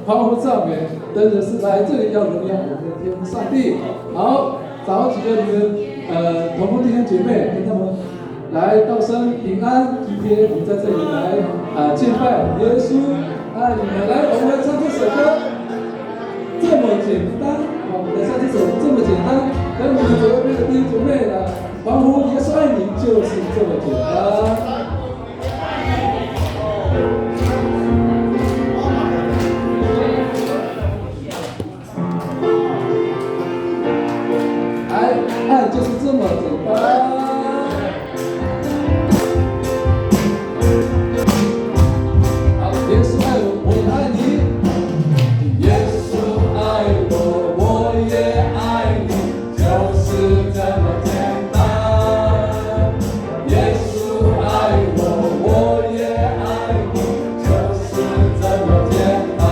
欢呼赞美，真的是来这里要荣耀我们的天父上帝。好，找几个你们同工弟兄姐妹，跟他们来道声平安。今天我们在这里来敬拜耶稣，爱你们。来，我们来唱这首歌，这么简单。好，我们来唱这首这么简单，跟你们左边的弟兄姐妹来欢呼，耶稣爱你就是这么简单。爱就是这么简单。好，耶稣爱我，我也爱你。耶稣爱我，我也爱你，就是这么简单。耶稣爱我，我也爱你，就是这么简单。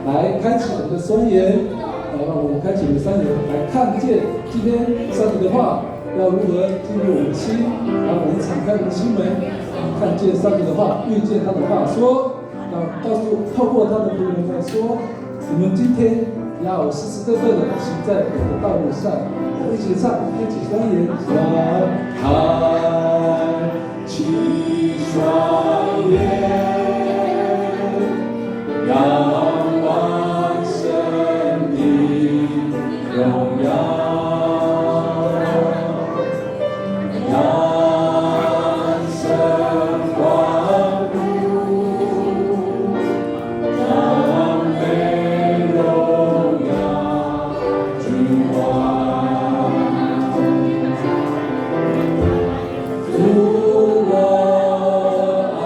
来开启我们的双眼，让我们开启我们的双眼，来看见今天上帝的话要如何进入我们的心，然后我们敞开我们的心门，看见上帝的话，遇见他的话说，透过他的仆人来说，我们今天要时时刻刻的行在我们的道路上。一起唱，开启双眼，开启双眼。仰望神的荣耀，让神光顾，让美荣耀君王，主我爱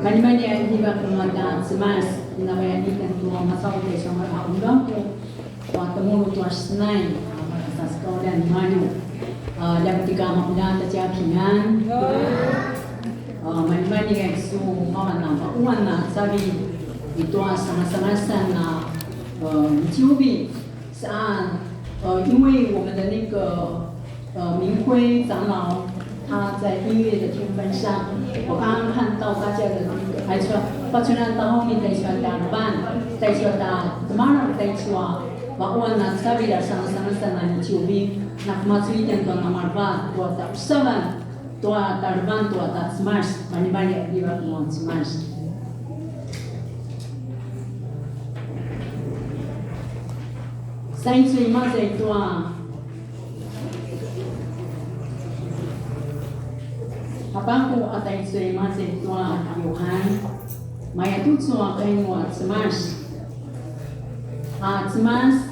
Kanimania hiba kumada semas inawaya ni tentu masalah desa mara undangku wa temulu tua senai asas kau dan maju dan ketika makuda terjadi pingan mani yang su mawan nama uan na sabi itu sama-sama sana jubi saat因为我们的那个明辉长老他在音乐的天分上，我刚刚看到大家的那个带出，把出来到后面带出来打扮，带出来打，怎么样带出来？把我那sabi dah sama-sama sana ni cubi, nak masuk yang tuan nomor 4, tuan tak usahawan, tuan tarban, tuan tak smash, banyak-banyak dia tuan smash. Saya terima kasih tuan. Abangku atai terima kasih tuan Yohan. Maya tu tuan kainwa smash. Smash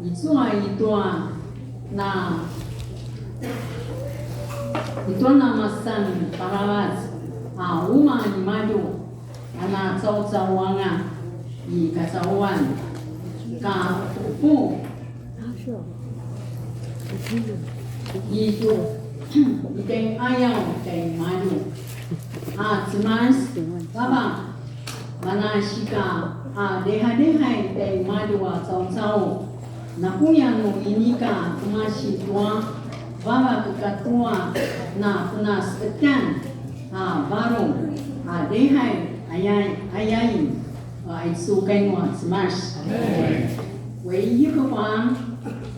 itu tuan na itu nama san parawat. Rumah di maju. Anak cau-cauangan di kacauan. Ka pu itu ikan ayam ikan madu semas bapa mana sika deha-deha ikan madu cau-cau na punya no ini ka masih tua bapa ketua na pernah sekian baru deha ayai itu跟我 smash， 唯一个王，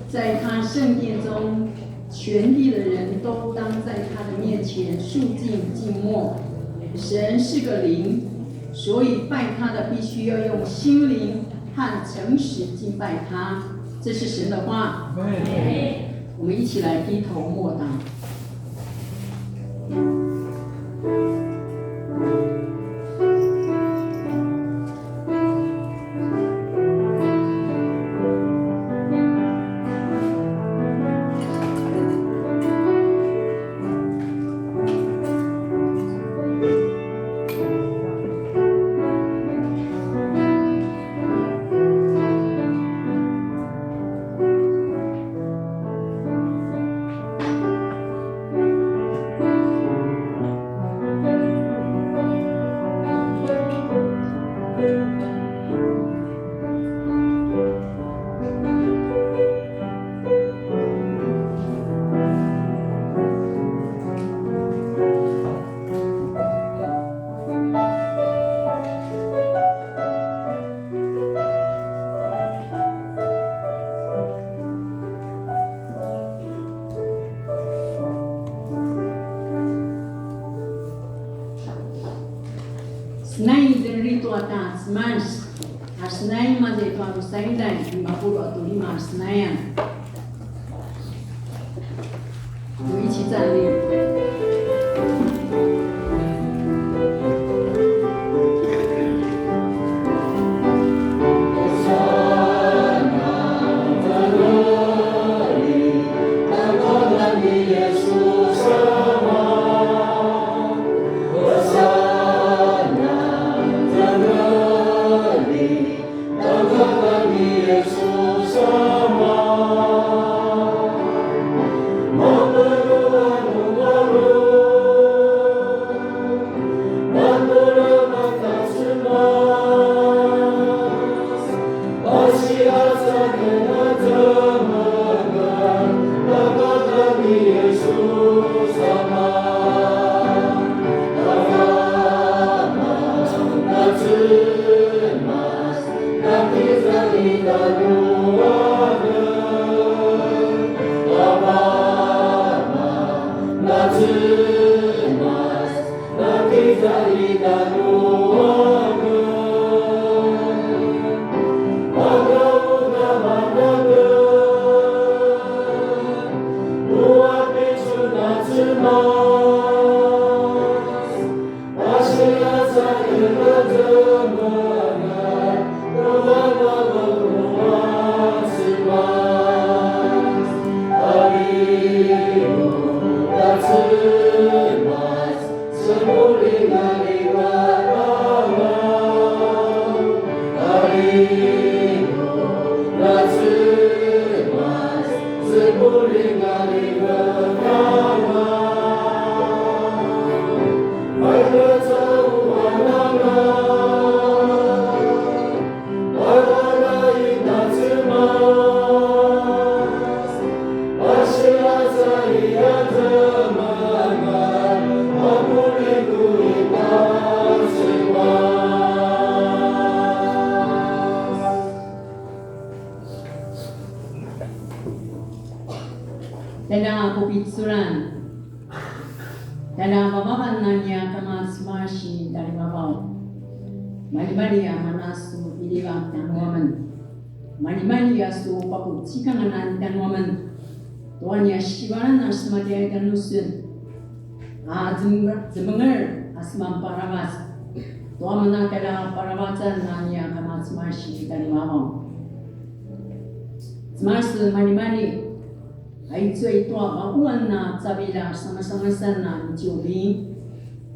在他圣殿中，全地的人都当在他的面前肃静静默。神是个灵，所以拜他的必须要用心灵和诚实敬拜他。这是神的话。我们一起来低头默祷。Senai dari itu atas mas, senai masih itu harus saya dan 50 atau 5 senayan. 我们一起站立。Semua Tenda kupitsuran, tenda babakan nanya kama smashi dari babau. Mali-mali ya manasu iliwang tanwaman. Mali-mali ya su papu cikanganan tanwaman. Tuanya shiwaran asmadiya danusun. Zemengar asmam parawas. Tua mana tenda parawasan nanya kama smashi dari babau. Smash mali-mali. Ai cui tua bahuan na sabila sama-sama sana jobi.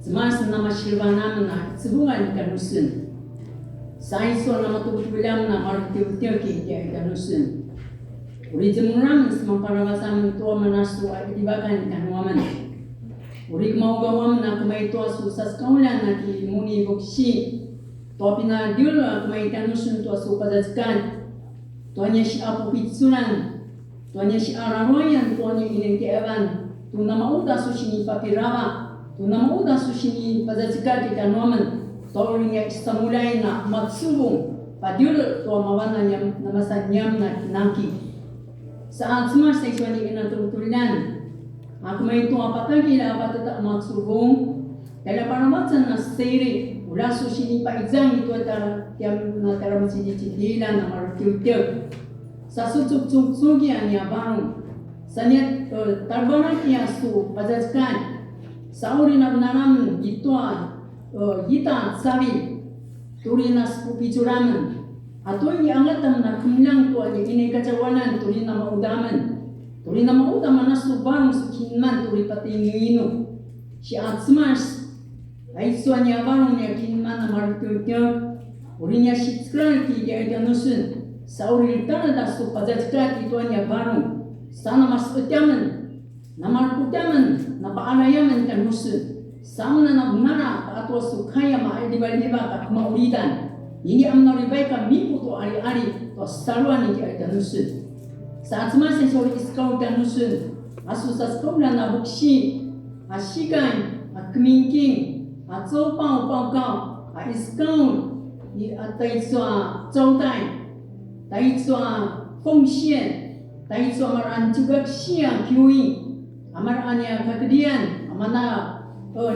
Semas nama shirwana na sebungan kanusun. Sai so nama tubulam na martiu-tiu ki kanusun. Uri jemuram semua parawasan tua manasu ai dibakan kanuaman. Uri mau gawam na kumai tua susas kaulan na ki muni boksi. Tua pina diul kumai kanusun tua supazaskan. Tuanya si apu pitsunan. Tuanya si araroyan, tuanya ineng keevan, tu nama udah susini papirawa, tu nama udah susini pazazika kita nomen, tolongnya istamulai na matsubung, padiul tua mawana nyam nama sanyam na kinaki. Saat semua seksuali ina turutulan, aku main tu apa lagi lah apa tetap matsubung, dalam paramatan na seri, ulah susini paizang itu antara yang na dalam sini cidilan na marutiutiu. Sa sugi ania barung sanya tarbana kia su pazaskan sauri na benaram gitwa gita sabi turi na pupicuraman atau yang angatam na kumlang tua ini kacawanan turi na maudaman na su barung su kinman turi pati ngino si atsmas ay suanya barung ya kinman na marututyo urinya si skral ki ya nusun sauri tanah su pazazkat itu hanya baru sana mas utyaman namar utyaman napa anayaman kan musuh sama na nara atau su kaya ma di baliba tak maulidan ini amna ribaika mipu to ari to saluan ini kan musuh saat semasa sauri iskau kan musuh asu saskau na buksi asikan akminking atau pau iskau di atai soa zautai 第一次は奉献，第一次はamaran juga siang kiui, amar ania kakdian, amana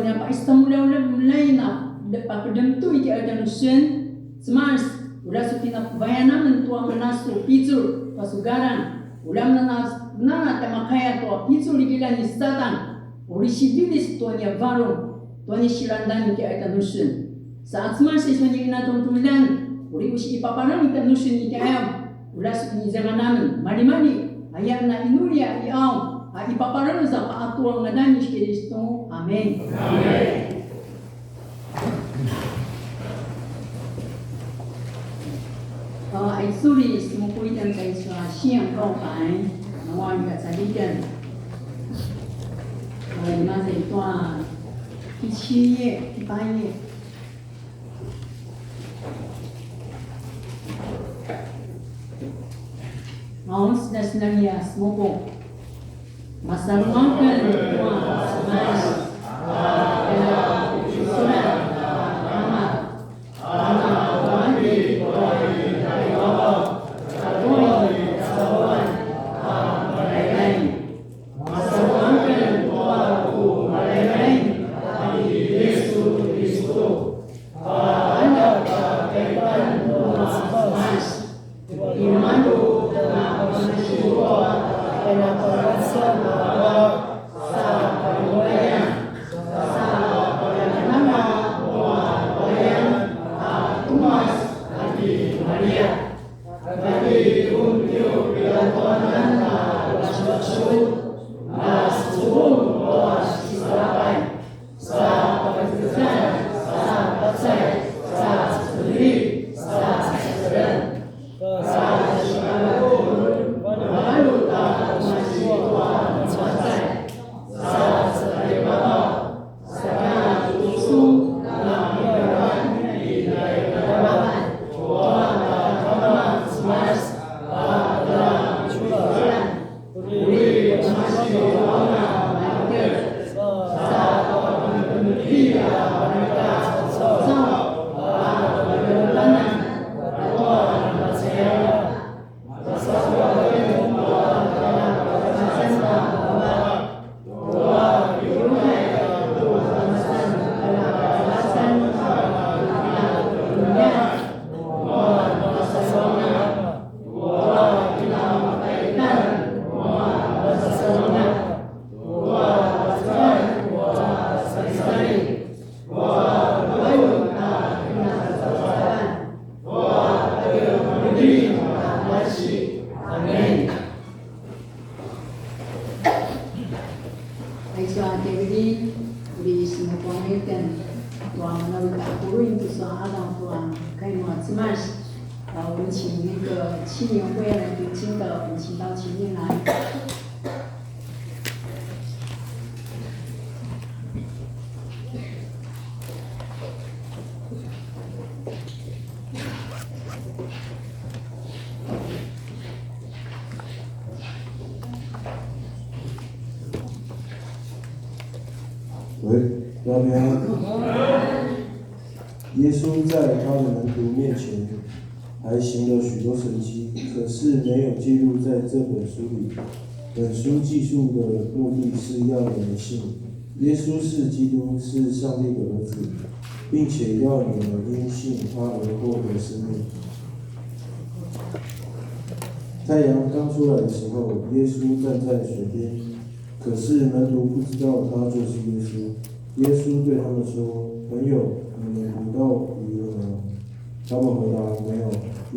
nya pa istamula mulai na pa pedemtu iki ada nusen, semas ulah supina bayana mentua menasu pizur pasugaran, ulah nana tamakaya to pizur digilan istatan, uri sidilis tuanya varung, tuanya silandan iki ada nusen. Saat semas sesuanya ina tumtulan uri usi ipaparan ikan nusun ika ayam ulas ni zanganamen mali ayam na inulia iau ipaparan sa paatuang ngadan ni Kristo. Amen. Amen. Ay suri sumukuitan kay sa siyang kaupan nawag at saligan ay nasa ito kichiye kipaye Maus das narias mopo masalmakan tua semas surat amat wadi dari bawah atoi sawan malaikai masalmakan tua malaikai dari Yesus Kristus ada kaitan tua semas imanu Penaparasan bahwa sa pagmulayan sa 哇，那个古人就是阿当夫啊，可以嘛？芝麻是，我们请那个青年会来读经的，我们请到前面来。喂，那边，耶稣在他的门徒面前还行了许多神迹，可是没有记录在这本书里。本书记述的目的是要你们信，耶稣是基督，是上帝的儿子，并且要你们因信他而获得生命。太阳刚出来的时候，耶稣站在水边，可是门徒不知道他就是耶稣。耶稣对他们说：“朋友，你们捕到鱼了吗？”他们回答：“没有。”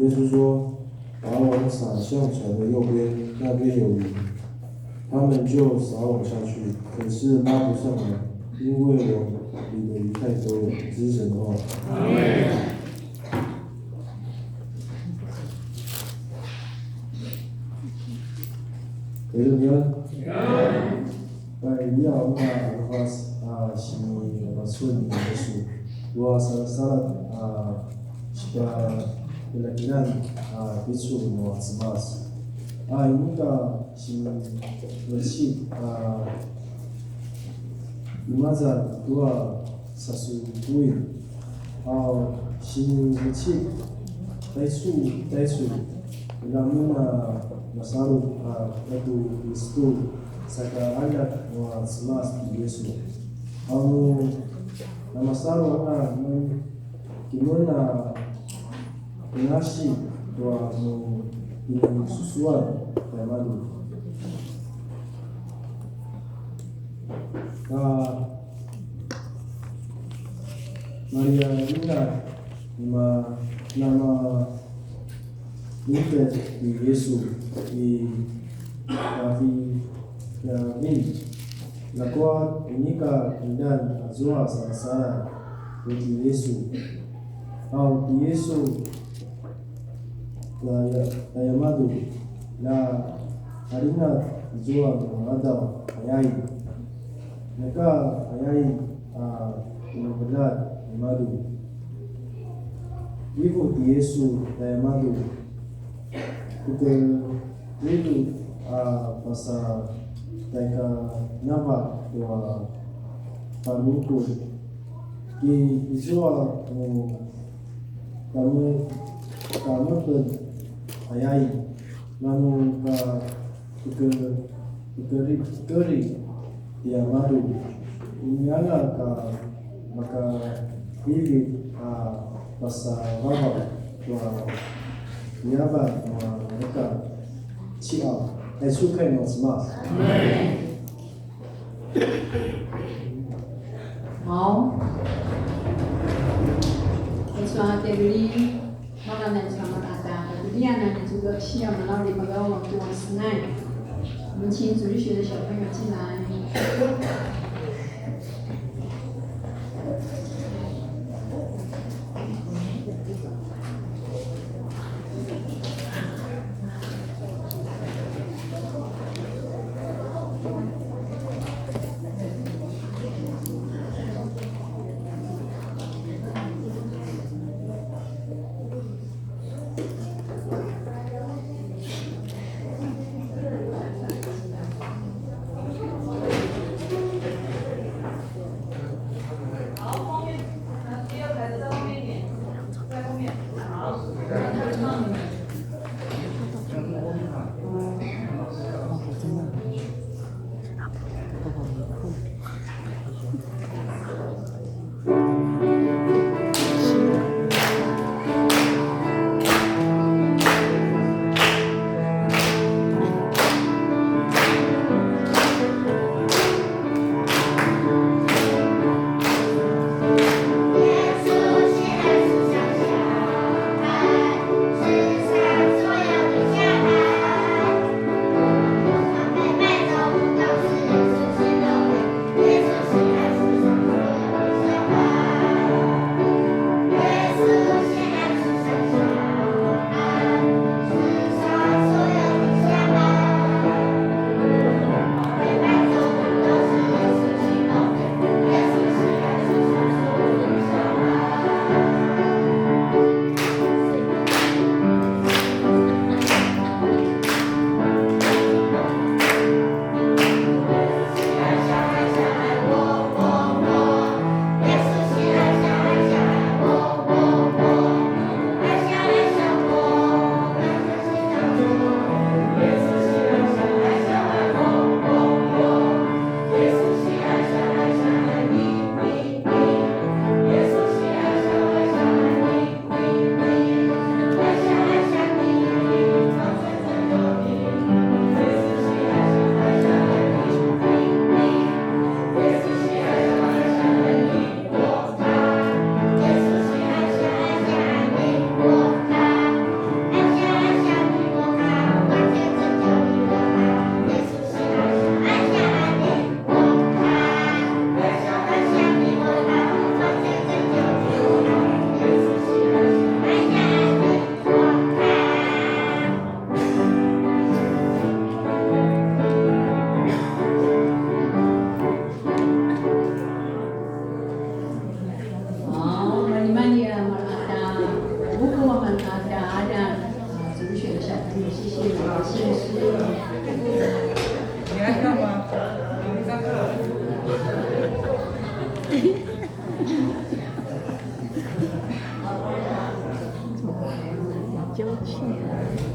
耶稣说：“把网撒向船的右边，那边有鱼。”他们就撒网下去，可是拉不上来，因为网里的鱼太多了。这是神的话。给了你们。要那lepas sini rasul Yesus dua salat jika keyakinan Yesus no semas ini ka sini bersih limaza dua sasubuin sini bersih taisu namun masalah itu itu saka anak wa semas Yesus. Na masalah kimona inashi wa susuan ya madu. Maria Lina nama Yesus di Yesus di Nabi nakuwa unika ndani azua sana di Yesu au di Yesu na yamadu na harina zua mada ayai naka ayai benar yamadu ibu di Yesu na yamadu itu masa taika nava wa paruko ki izua kamu ke ayai nanu ka keri dia madu inyala ka maka hivi masa baba wa niaba wa mereka cia suka yang semas. 好，说这里，我们来讲大家，这里呢，这个需要我们老里把个往多斯奈，我们请主日学的小朋友进来。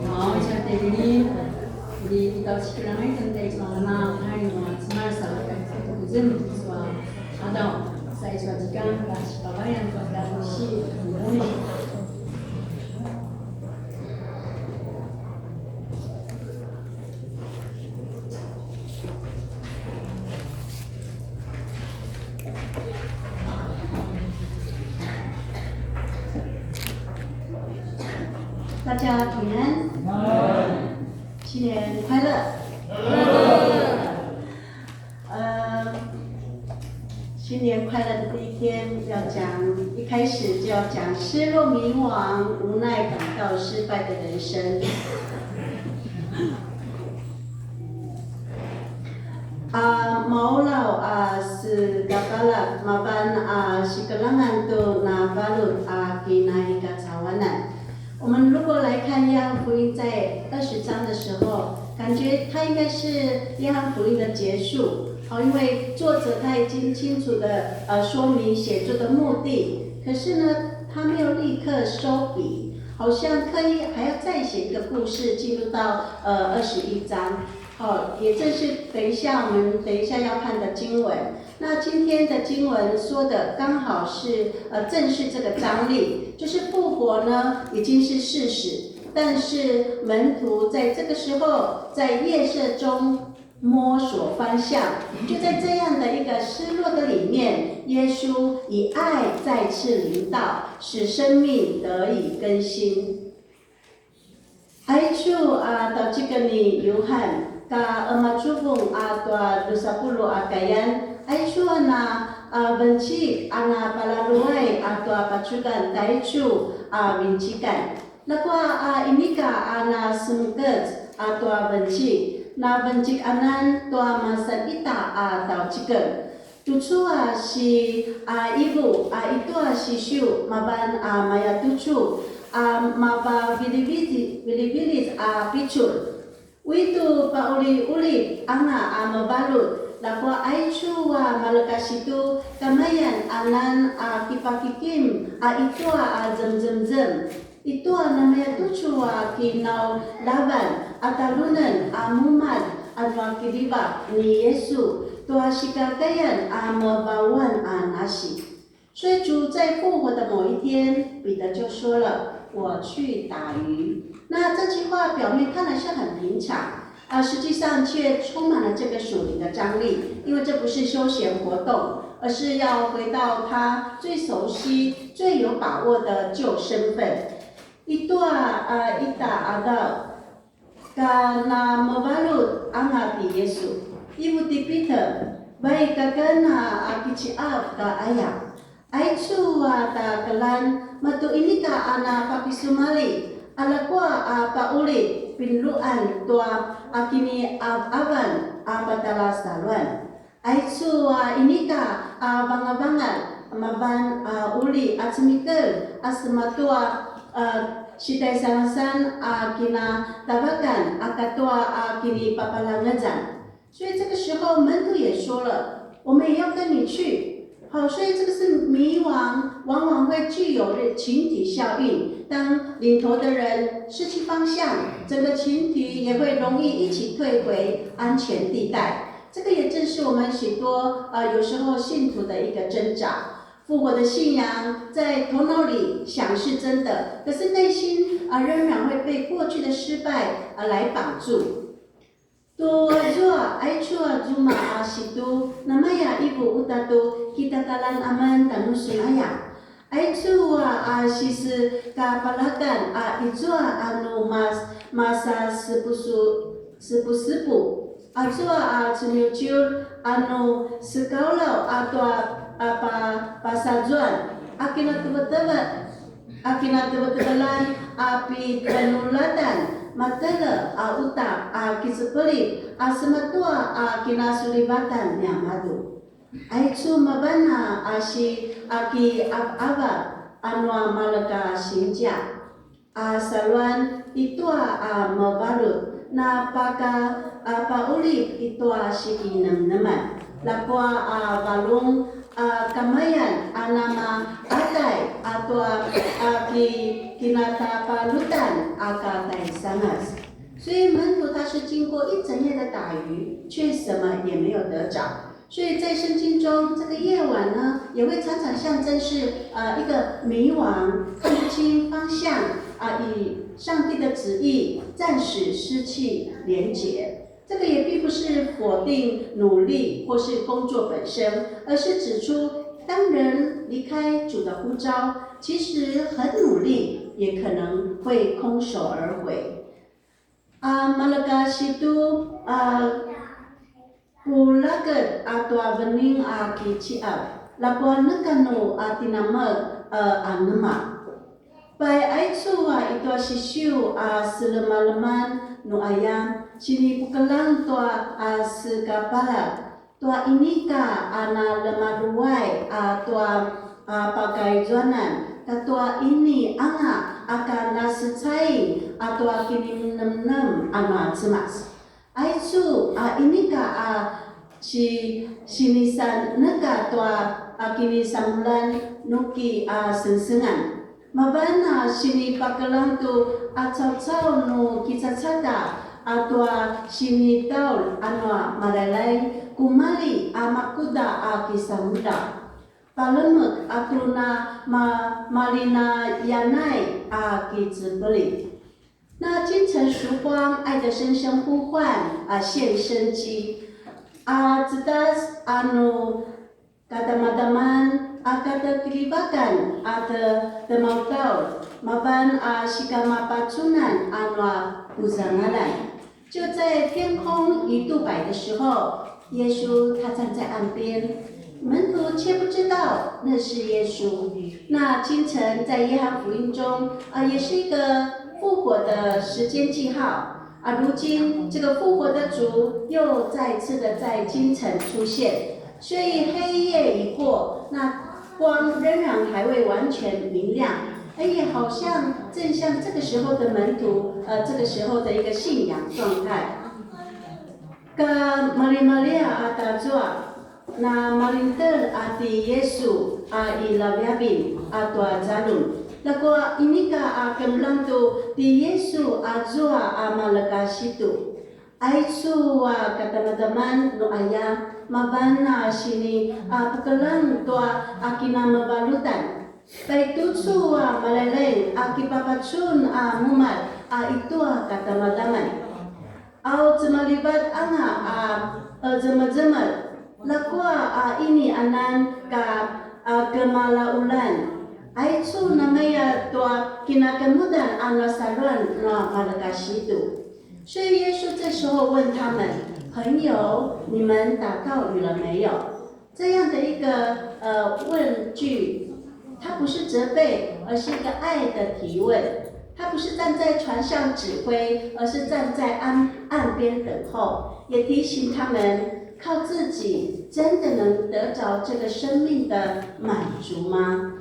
好，现在你到七人来等待说那还有嘛，起码少不认不说，好的，再说几个，但是爸爸样做的是不容易。大家平安，新年快乐。新年快乐的第一天一开始就要讲失落、迷惘、无奈、感到失败的人生。Maulau segala maban sikelangan tu na balut kinai kacawanan。我们如果来看约翰福音在20章的时候，感觉它应该是约翰福音的结束。因为作者他已经清楚的说明写作的目的，可是呢，他没有立刻收笔，好像刻意还要再写一个故事，进入到21章。也正是我们等一下要看的经文。那今天的经文说的刚好是正是这个张力，就是复活呢已经是事实，但是门徒在这个时候在夜色中摸索方向，就在这样的一个失落的里面，耶稣以爱再次临到，使生命得以更新。Aicu到这个呢，约翰。ka emacubung atwa dosapuluh akayan aicu ana benci ana palaluai atwa pacukan taicu bincikan lakwa inika ana sengket atwa benci na bencik anan tua masa ita atau ciken tucu si ibu itu si siu maban maya tucu maba bilibilis picul Witu pauli-uli anga mabalut lakwa aicu malakas itu kamayan anan kipakikim itua zem itua namanya tucu kinau laban atalunan mumat anwa kiriba ni Yesu tua sikakayan mabawan nasi。所以主在复活的某一天，彼得就说了：“我去打鱼。”那这句话表面看来是很平常，实际上却充满了这个属灵的张力，因为这不是休闲活动，而是要回到他最熟悉、最有把握的旧身份。Itu ita ada karena membalut anak di Yesus. Ibu di Peter, baik kakana kiciap ka ayah. Aicu ta kelan matu ini ka anak papi sumali. Alakwa pauli pinluan tua akini aban abatala saluan. Aicu ini ka bangabangan maban uli asmikel asmatua sitai sangasan kina tabakan akatua kini papalangajan。所以这个时候门徒也说了，我们也要跟你去。好，所以这个是迷惘，往往会具有群体效应。当领头的人失去方向，整个群体也会容易一起退回安全地带。这个也正是我们许多有时候信徒的一个挣扎。复活的信仰在头脑里想是真的，可是内心仍然会被过去的失败来绑住。To jua aichua juma situ namanya ibu utatu kita talan aman tanusun ayah. Aichua sisu kapalakan ijua anu masa sepu. Ajua cuniucur anu sekaulau atau pasajuan. Akina tebat-tebalan api penulatan. Matala utak kisepeli sematua kinasulibatan nyamadu. Aicu mabana si aba anwa malaka sinja. Saluan itua mabalut na pauli itua si nam-naman. Lapwa balung kamayan anama atay atwa kinatapalutan akatai sangas。所以门徒他是经过一整夜的打鱼，却什么也没有得着。所以在圣经中，这个夜晚呢，也会常常象征是一个迷惘、看不清方向与上帝的旨意暂时失去连结。这个也并不是否定努力或是工作本身，而是指出，当人离开主的呼召，其实很努力，也可能会空手而回。Malaga situ pulagat atau bening kiciap, lapuan nekanu tinamag anema. Pai aitu itu sisiu selema-leman nu ayam, sini pukelang tua sekapala, tua inika ana lemaduai tua pakai juanan. Katua ini anga akan nasecai atau kini nem ana cemas. Aisu ini si sinisan neka tua kini sambulan nuki sensengan. Mabana sini pakelang tu acau-cau nu kisah cata atau sini taul anwa malalai kumali makuda kisah muda. Palemek atuna malina yanai kizbeli。那金城曙光，爱的声声呼唤现生机。Jedas anu kadamadaman kata kelibakan ada temautau maban sikama pacunan anwa uzangalan。就在天空一度百的时候，耶稣他站在岸边。门徒却不知道那是耶稣。那清晨在约翰福音中也是一个复活的时间记号如今这个复活的主又再次的在清晨出现，所以黑夜已过，那光仍然还未完全明亮，也好像正像这个时候的门徒这个时候的一个信仰状态。Ka Maria atazua na malinter ati Yesu ilawabin atwa jalun. Lakwa inika kemlang tu di Yesu azua malaga situ. Aisu kata teman no ayah mabana sini pukelang tua akina mabalutan. Baik tusu malaleng akipapatsun mumat itu kata madaman. Au cemalibat anga jemal-jemal. Lakwa ini anan kemalaulan. Aitu namanya tua kinakamudan anasaran na malakasitu。所以耶稣这时候问他们：“朋友，你们祷告语了没有？”这样的一个问句，它不是责备，而是一个爱的提问。他不是站在船上指挥，而是站在岸边等候，也提醒他们。靠自己真的能得着这个生命的满足吗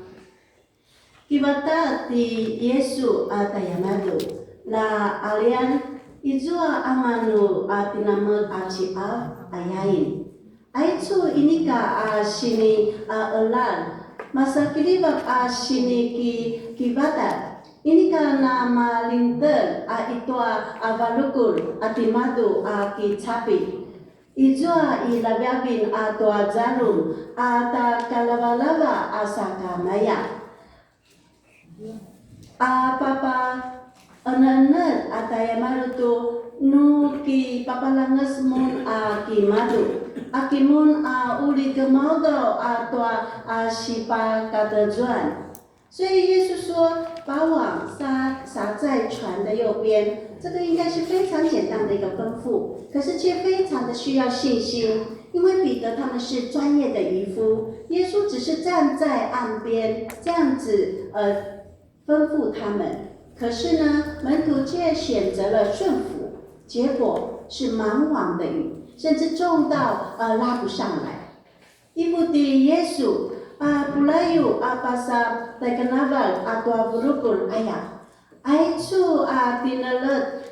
？Kita di Yesus tayamadu la alian izua amanu tinamel acia ayain. Aitu inika sini elan masa kilibak sini kibata. Inika nama linter itu avalukul atimadu kicapi. Ijua ilababin atau jalum ata kalabalaba asaka maya. Papa anak ataya malutu nuki papalangas mun akimadu. Akimun uli kemaudo atau sipa katajuan。所以耶稣说：“把网撒在船的右边。”这个应该是非常简单的一个吩咐，可是却非常的需要信心，因为彼得他们是专业的渔夫，耶稣只是站在岸边这样子吩咐他们，可是呢，门徒却选择了顺服，结果是满网的鱼，甚至重到拉不上来。Ikuti Yesus pulayu pasal terkenal atau burukul ayat. Aitu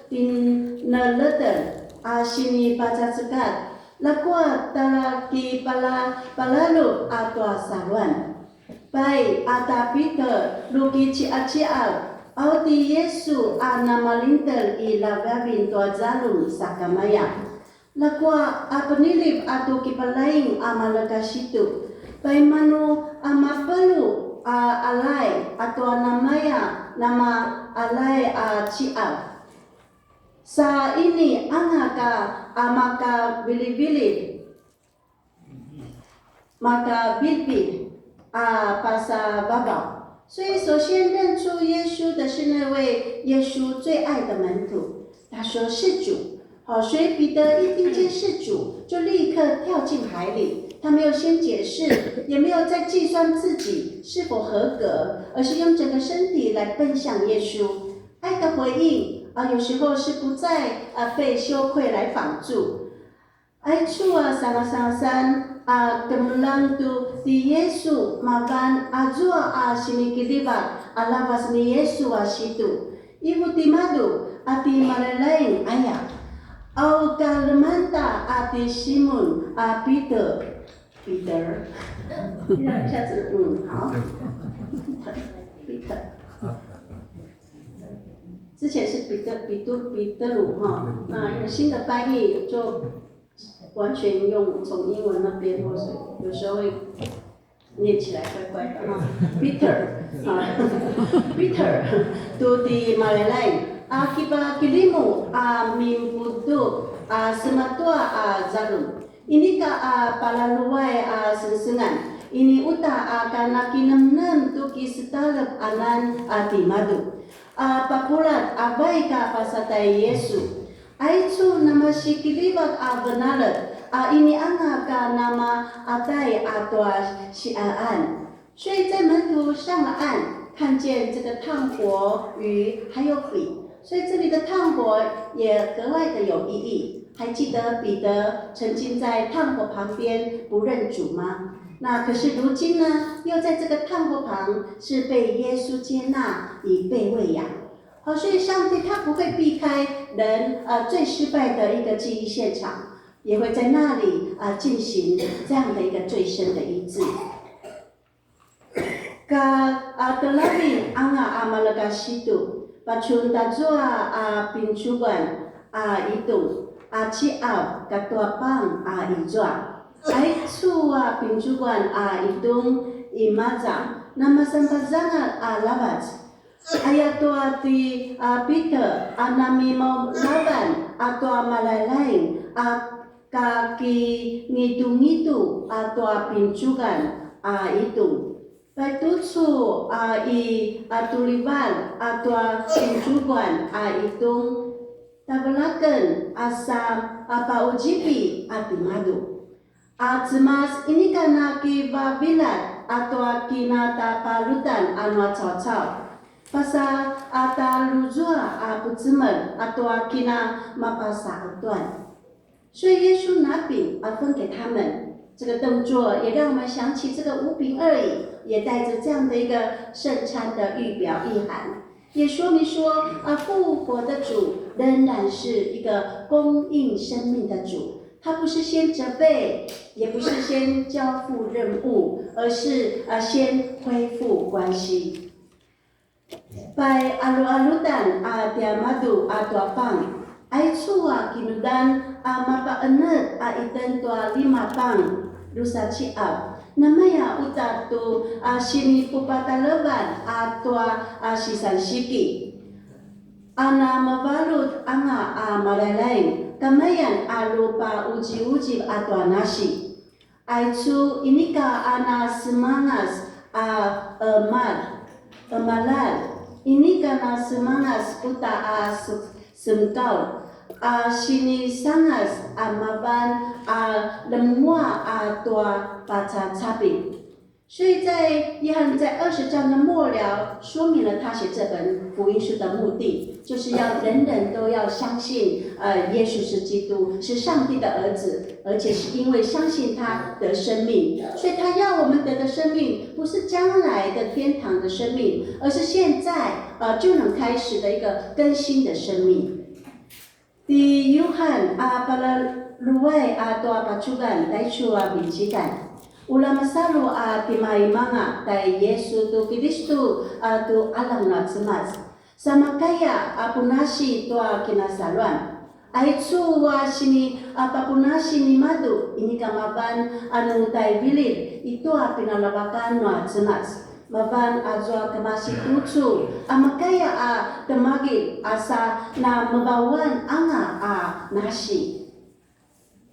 tineleten sini baca sekat. Lakwa talaki palalu atau sawan. Baik, ata Peter, luki ciak-ciak, au di Yesu nama lintel i lavabin tua zalum sakamaya. Lakwa penilip atau kipalaing amalaka situ. Baik manu perlu alai atau namanya nama alai ciak. Sa ini angaka maka bili-bili maka bilbil pasal babau。所以，首先认出耶稣的是那位耶稣最爱的门徒。他说是主，好，所以彼得一听见是主，就立刻跳进海里。他没有先解释，也没有再计算自己是否合格，而是用整个身体来奔向耶稣。爱的回应有时候是不再被羞愧来绑住。爱处sangat-sangat kemulan tu di Yesu makan azua sinikilibat alabas ni Yesu asitu. Ibu timadu ati malalain ayah. Au kalemanta ati Simon Peter. 一下子好。Peter。之前是彼得鲁哈，那有新的翻译就完全用从英文那边，或是有时候会念起来怪怪的哈。Peter tu di Malay akibat kilimu mimputu sematua zarum. Ini palaluai sensengan. Ini uta karena kinam tu kisetalap anan timadu. Papulat abai ka pasatai Yesu. Aitu nama sikilibat benalat. Ini angka nama atai atau siaan. 所以在门徒上了岸，看见这个烫火鱼还有饼，所以这里的烫火也格外的有意义。还记得彼得曾经在炭火旁边不认主吗？那可是如今呢，又在这个炭火旁是被耶稣接纳，以被喂养。好，所以上帝他不会避开人最失败的一个记忆现场，也会在那里进行这样的一个最深的医治。Terlebih anga amalaga situ, pacun tajua pincuban itu, ciau katua pang ijua, aitu pincuban idung imaza, nama sampazangan labat. Ayat tua ti Peter anami mau laban atau malalain kaki ngitung-ngitung atau pincuban itu. Paitusu tuliban atau pincuban itu tabelakan asam ujipi atimadu. Cemas ini karena kibabilat atau kinata palutan cocok. Pasal luzua puzemen atau kina mapasa tuan. 所以耶稣拿饼分给他们，这个动作也让我们想起这个无饼二鱼，也带着这样的一个圣餐的预表意涵，也说明说复活的主仍然是一个供应生命的主，他不是先责备，也不是先交付任务，而是先恢复关系。Pai alu-alutan tiamadu tuapang, ai cua kinudan mapaanet iten tua 5 pang lusa ciap. Namanya utatu sini pupataleban tua sisan siki. Ana mabalut anga malalain, kamayan lupa uji-uji atau nasi. Ai cu inika ana semangas malal. Ini karena semangat uta semkau sini sangat maban lemua tua baca cabai。所以在约翰在20章的末了，说明了他写这本福音书的目的，就是要人人都要相信耶稣是基督，是上帝的儿子，而且是因为相信他得生命，所以他要我们得的生命不是将来的天堂的生命，而是现在就能开始的一个更新的生命。Di Yuhan pala luwai atau pacugan daichua bincikan. Ulam salu timai manga tay Yesu tu Kristu tu alam na cemas. Sama kaya apunasi tua kinasaluan. Aitsu wa sini apapunasi ni madu ini kamaban anu tay bilir itu pinalabakan na cemas. Maban azwa kemasi tutu amakaya temagi asa na membawan anga nasi.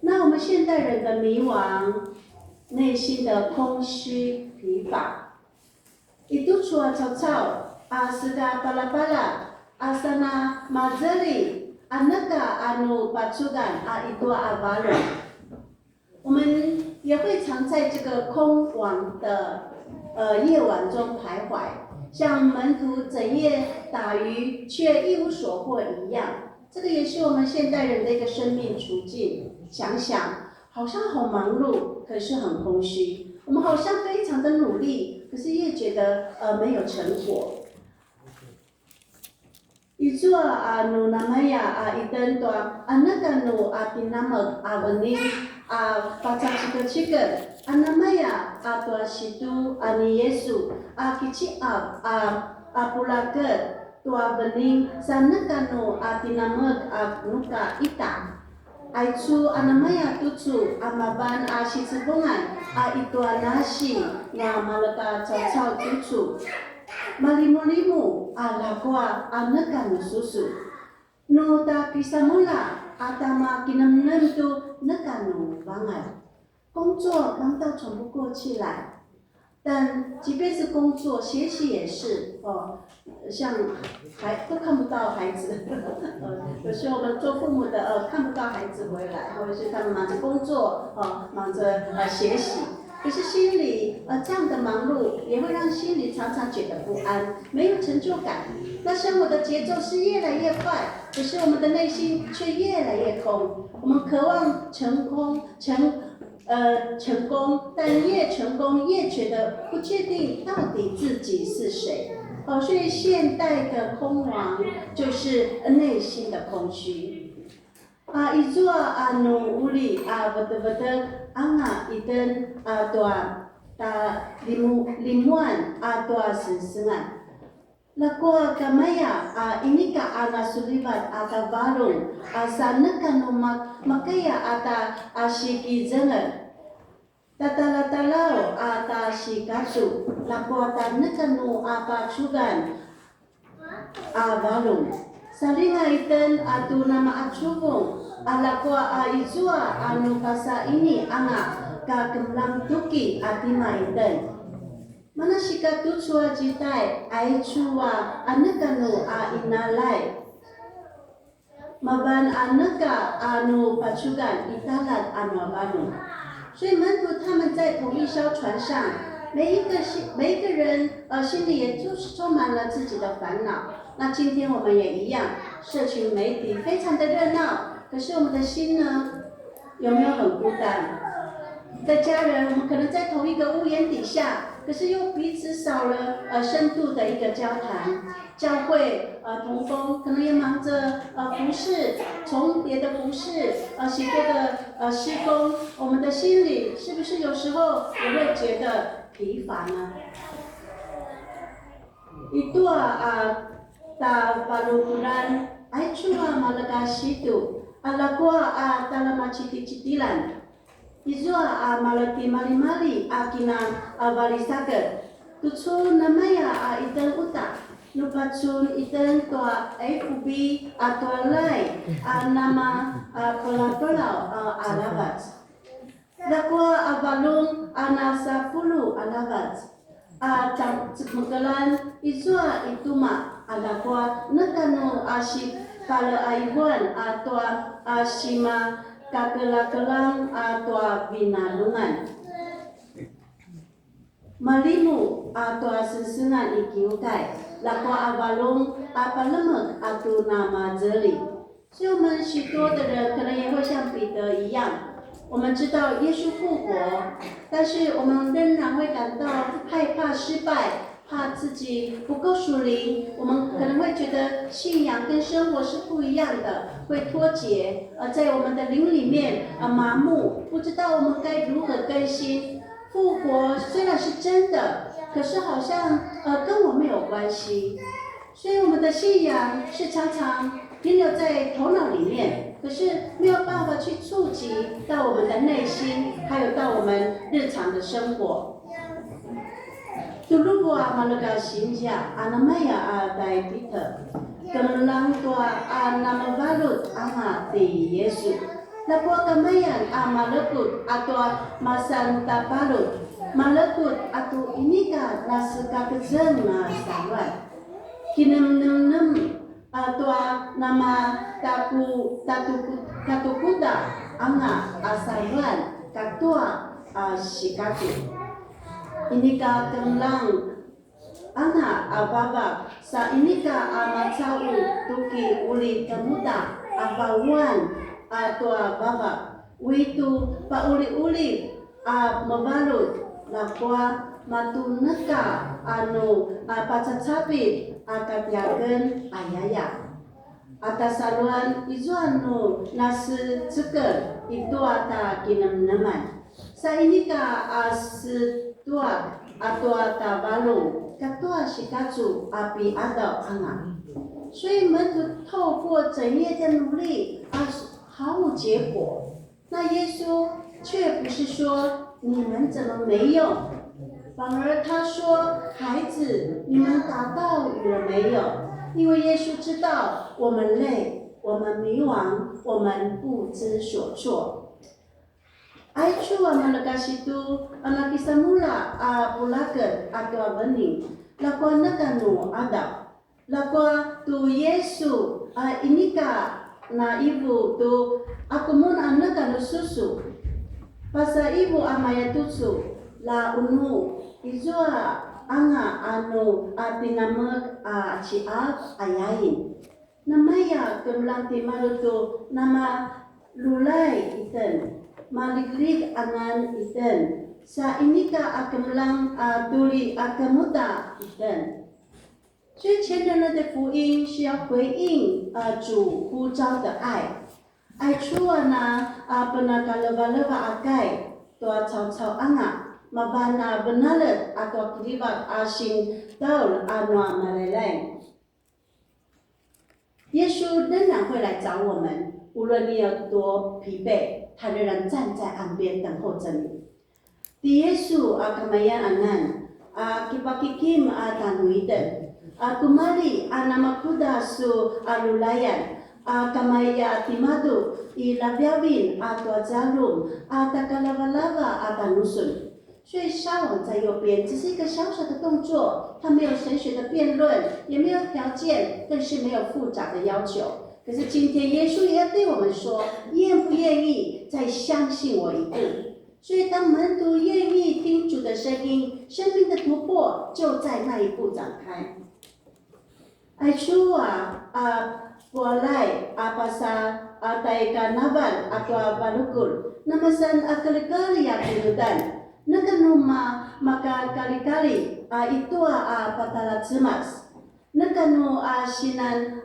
那我们现代人的迷惘。 内心的空虚疲乏，itu cua cau-cau, sudah pala-pala, asana mazali, anaka anu pacugan, itu avalu。我们也会常在这个空惘的夜晚中徘徊，像门徒整夜打鱼却一无所获一样。这个也是我们现代人的一个生命处境。想想。 好像很忙碌，可是很空虚。我们好像非常的努力，可是越觉得没有成果。Itu anu namanya idan tua anaga nu atinama avani pacar cikal-cikal anamaya tua situ ani Yesu kici apulaket tua bening sanaka nu atinama nuka ita. Aitu anamaya tutu amaban sisibungan itu nasi na malaka cacau tutu malimu-limu lakwa anakan susu no ta pisamula atama kinamnem tu nakanu bangat 工作忙到喘不过气来。 但即便是工作，学习也是像都看不到孩子，有时候我们做父母的看不到孩子回来，或者是他们忙着工作忙着学习，可是心里这样的忙碌也会让心里常常觉得不安，没有成就感。那生活的节奏是越来越快，可是我们的内心却越来越空。我们渴望成功，成功，但越成功越觉得不确定到底自己是谁。所以现代的空亡就是内心的空虚。Itu anu uli betul-betul iden limuan sensengan. Lakwa kamaya ini ka sulibat barung sana kanumak makaya shiki zangan. Tatala-talau shikatsu lakwa tanakanu pacugan barung. Salinga iten nama acubung lakwa izua anu kasa ini ka kemlang tuki atima iten. Mana shika tuchua jitai aichua anakanu inalai. Maban anaka anu pacugan italat anu abanu. 所以门徒他们在同一艘船上，每一个人心里也就是充满了自己的烦恼。那今天我们也一样，社群媒体非常的热闹，可是我们的心呢，有没有很孤单？在家人，我们可能在同一个屋檐底下。 可是又彼此少了深度的一个交谈，教会同工可能也忙着服侍，重叠的服侍，许多的施工，我们的心里是不是有时候也会觉得疲乏呢？Itu ta palukuran ay cuma malaga situ alakwa talama citi-citilan. Izua malati mali-mali akina balisaker. Tutsu namaya iten uta. Lupatsun iten toa FB atau lai nama pelau-pelau alabat. Dakwa abalung anasa pulu alabat. Mengkelan izua ituma alakwa nekanu asyik pala aiwan atau asyima kakelang-kelang atau binalungan. Malimu atau sensengan ikiukai, lakwa abalung apalemek atau nama jeli. 所以我们许多的人可能也会像彼得一样，我们知道耶稣复活，但是我们仍然会感到害怕失败。 怕自己不够属灵，我们可能会觉得信仰跟生活是不一样的，会脱节，在我们的灵里面麻木，不知道我们该如何更新。复活虽然是真的，可是好像跟我没有关系。所以我们的信仰是常常停留在头脑里面，可是没有办法去触及到我们的内心，还有到我们日常的生活。Dulu buat malaga sinja, anamaya adai Peter, kemelang tua nama balut ama ti Yesus. Lapua kamayan amalekut atau masan tabalut, malekut atau inika nasuka kezen na sawan. Kinem atau nama katukuda anga asawan katua sikatu. Inika kemlang anak ababa sa inika amatau tuki uli kemuda abawan atau ababa witu pa uli mabalut lakwa matuneka anu pacacapit akatyaken ayaya atasaluan izuan nu nasi ceker itu ata kinam-naman sa inika tuak atau tabalu katua shikazu api adau anga， 所以门徒透过整夜的努力毫无结果。那耶稣却不是说你们怎么没用，反而他说孩子，你们打到鱼了没有？因为耶稣知道我们累，我们迷惘，我们不知所措。Aicu amalaga situ anak isamula bulaket atau bening lakwa nakanu ada lakwa tu Yesu inika na ibu tu aku mun anakanu susu pasa ibu amaya tutsu la unu izua anga anu atinamak ciap ayain namanya kemlang timarutu nama lulai iten maliglig angan iten sa inika akamlang tuli akamuta iten。所以前人的福音是要回应主呼召的爱，爱出na penakalabalaba akai tua cau-cau anga mabana benalet atau kelibat asing taul anwa maleleng。耶稣仍然会来找我们，无论你有多疲惫。他仍然站在岸边等候着你。Di Yesu kamayan anan, kipakikim tanuiten, kumali anamakuda su alulayan, kamaya timadu, ilabiabin atau jalum, takalabalaba atanusun。所以沙往在右边，只是一个小小的动作，它没有神学的辩论，也没有条件，更是没有复杂的要求。可是今天耶稣也要对我们说，愿不愿意再相信我一步？所以当门徒愿意听主的声音，生命的突破就在那一步展开。爱主walai apasa ataika naban atau balukul namasan kali-kali akinudan nakanuma maka kali-kali itu patala cemas nakanu sinan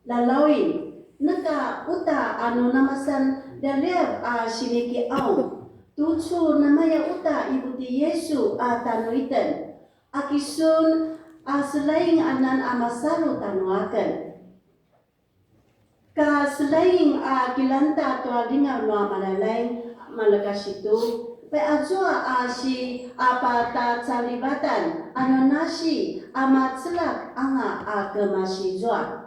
lalawin naka uta anu namasan dalep siniki aung tucu namanya uta ibu di Yesu tanuiten akisun selain anan amasalu tanuaken ka selain kilanta atau dengan no malalai malakas itu pe ajua si apata calibatan anu nasi amat selak anga kemasi jua。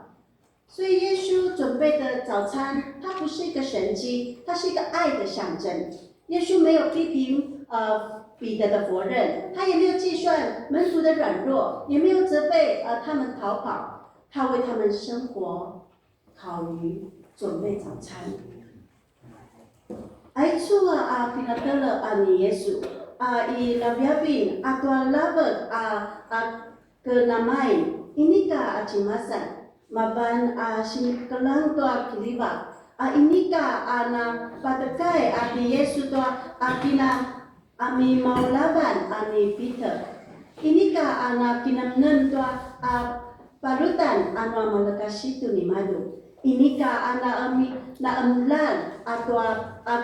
所以耶稣准备的早餐，它不是一个神迹，它是一个爱的象征。耶稣没有批评彼得的否认，他也没有计算门徒的软弱，也没有责备他们逃跑，他为他们生活烤鱼，准备早餐。Aicu pinatala ni Yesu i labiabin atau labet kenamai inika acimasan maban sinikelang toa kiliba inika ana patakai ati Yesu toa akina ami maulaban ani Peter inika ana kinamnen toa parutan anu malakasitu ni madu inika ana ami na amlan atau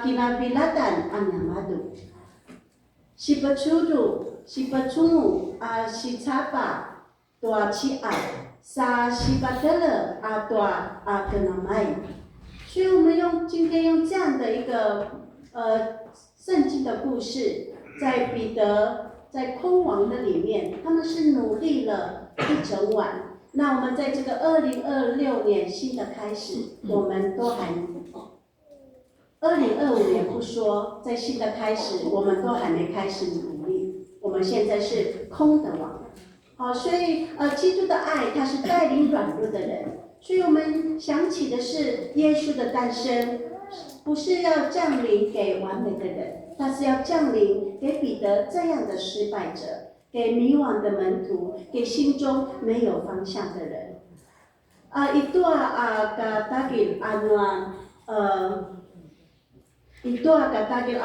kinabilatan anya madu si pecudu, si pecungu, si capa, tua ciat, sa si patele, tua kenamai。所以我们今天用这样的一个圣经的故事，在彼得在空王的里面，他们是努力了一整晚。那我们在这个2026年新的开始，我们都还2025年不说，在新的开始，我们都还没开始努力。我们现在是空的王。好，所以基督的爱，他是带领软弱的人。所以我们想起的是耶稣的诞生，不是要降临给完美的人，他是要降临给彼得这样的失败者，给迷惘的门徒，给心中没有方向的人。Ito katagil ito katagil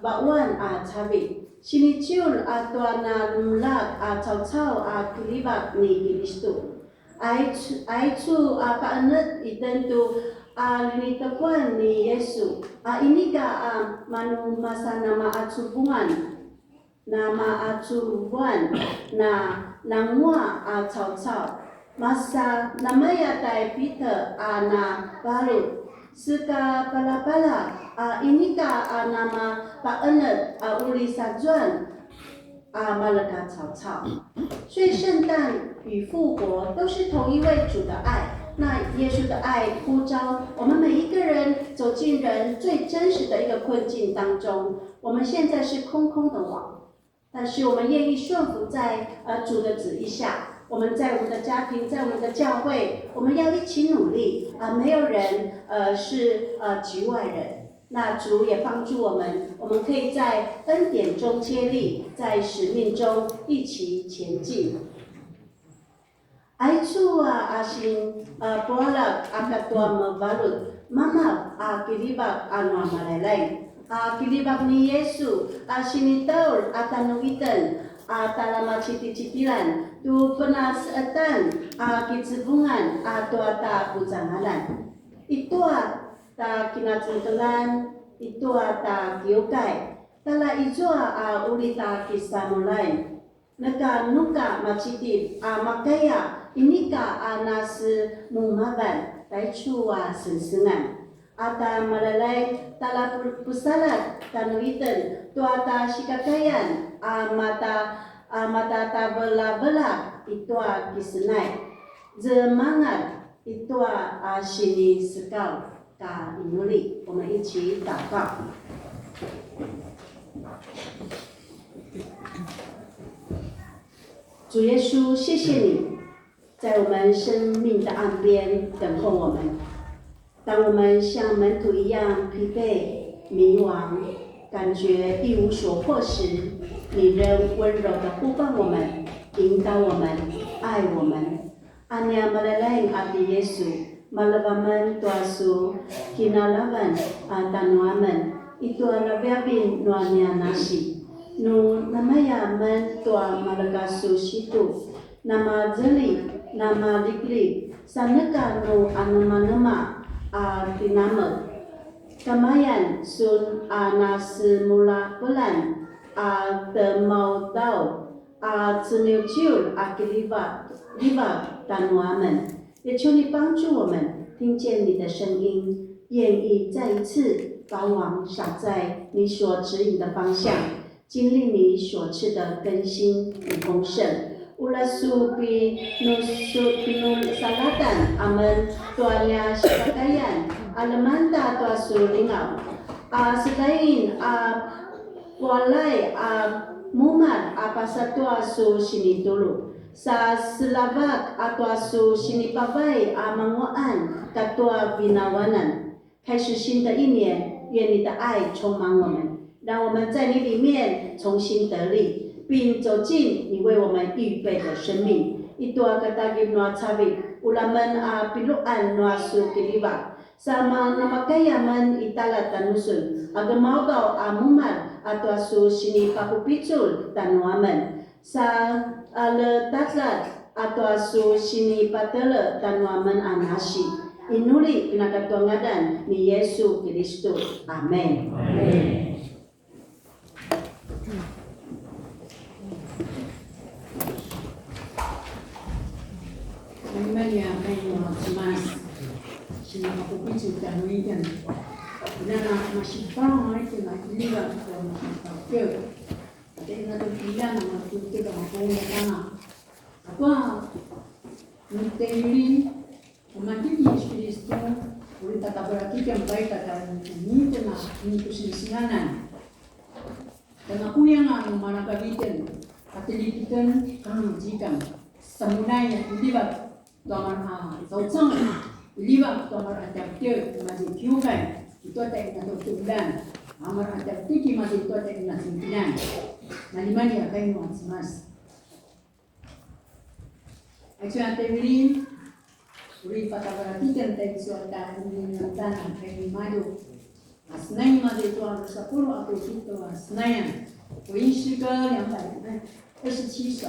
bauan cabi. Siniciul na lumlag caw-caw kilibak ni Kristo. Ay cu paanat itentu linitapuan ni Yesu. Ini ka masa nama acubuan na nangwa caw-caw. Masa namanya tay Peter na baru suka pala-pala ini ka nama paanat uli sajuan malaka caw-caw。所以圣诞与复活都是同一位主的爱。那耶稣的爱呼召我们每一个人走进人最真实的一个困境当中。我们现在是空空的网，但是我们愿意顺服在主的旨意下。我们在我们的家庭，在我们的教会，我们要一起努力没有人是局外人。那主也帮助我们，我们可以在恩典中接力，在使命中一起前进。Aicu asin bolak akatua mevalut, mama kilibak malalay. Kilibak ni Yesu sinitaul atanuitan talama citi-citilan tu penasetan kitsibungan atau ta pujangalan. Itu ta kinacuntelan, itu ta kiokai. Tala ijua ulita kisamulain. Neka nuka maciti makaya inika nasi mumaban taichu sensengan. Ata malalay tala pusalat tanuitan tuata sikakayan mata tabela-bela itu kisenai. Semangat itu sini sekal ka inuli. 我们一起祷告。主耶稣，谢谢你，在我们生命的岸边等候我们。当我们像门徒一样疲惫、迷惘，感觉一无所获时，你仍温柔地呼唤我们，引导我们，爱我们。Anya malaleng ati Yesu, malabaman tuasu, kinalaban tanuaman, itu alabiabin nuanya nasi. Nu namaya man tua malagasu situ, nama jeli, nama dikli, saneka nu anama-nama tinama. Kamayan sun nasemula pelan temau dau ceniuciul akilibat tanuaman。也求你帮助我们听见你的声音，愿意再一次把网撒在你所指引的方向。经历你所赐的更新与丰盛。Ulasu pinul salatan aman tuanya sikakayan alamanta tuasu lingau. Selain walai mumat pasatuasu sini dulu. Sa selabak atuasu sini pabai manguan katua binawanan。开始新的一年，愿你的爱充满我们。让我们在你里面重新得力，并走进你为我们预备的生命。Itu katagib noa cabik, ulaman piluan noa su kiliba. Sama namakayaman itala tanusun. Agamau kau mumat atau su sini papupicul tanuaman. Sa letatlat atau su sini patele tanuaman anasi. Inuli pinakatuangadan ni Yesus Kristus. Amin. Amen. Alemania kayo mas sinakapupitan mo yan. Inana masipang ay kinakiliwan ko masipagyo. At inatutila na matutila mapunga na. Ako, nagtayuli, umatid ni Kristo, ulit tatabarati kang baik tataran nito na nito sinisiyanan. Dan aku yang manakabitin at tilipitan kang jikang sa munay at ilibag domar sautsang ilibag domar adaptir mati kiukan ito tayo natutulan amar adaptiki mati ito tayo nasimpilan nalimani ya kayo ang simas actually ate Wilin uri patabaratikan tayo suata hindi nantan kayo mado asnay mati ito ang sapuro ako ito asnayan回应诗歌227首。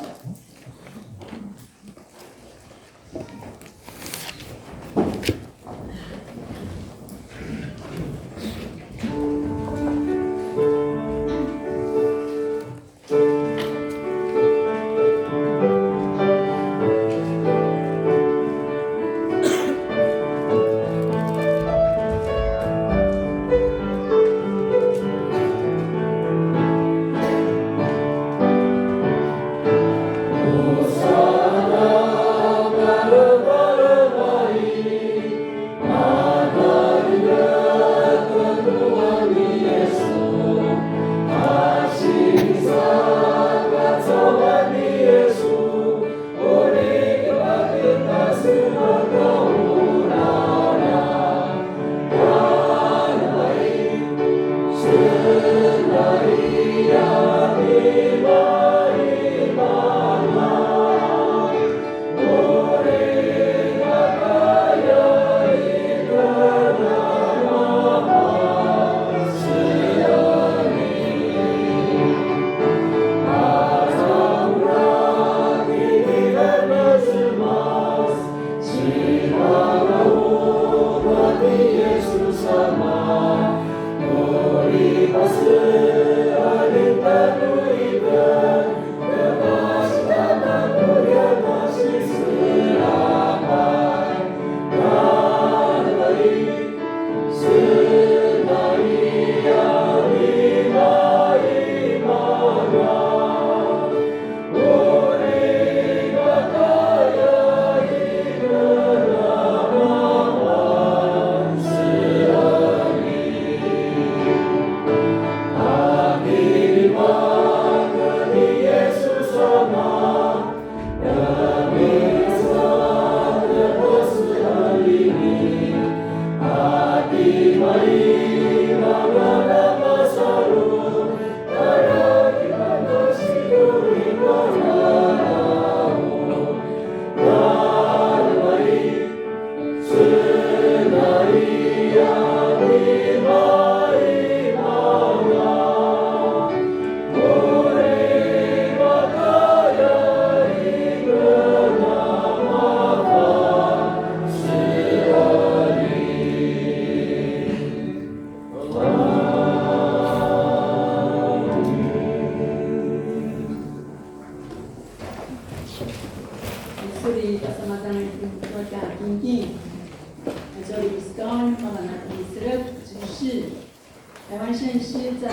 台湾圣诗在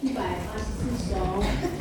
184首。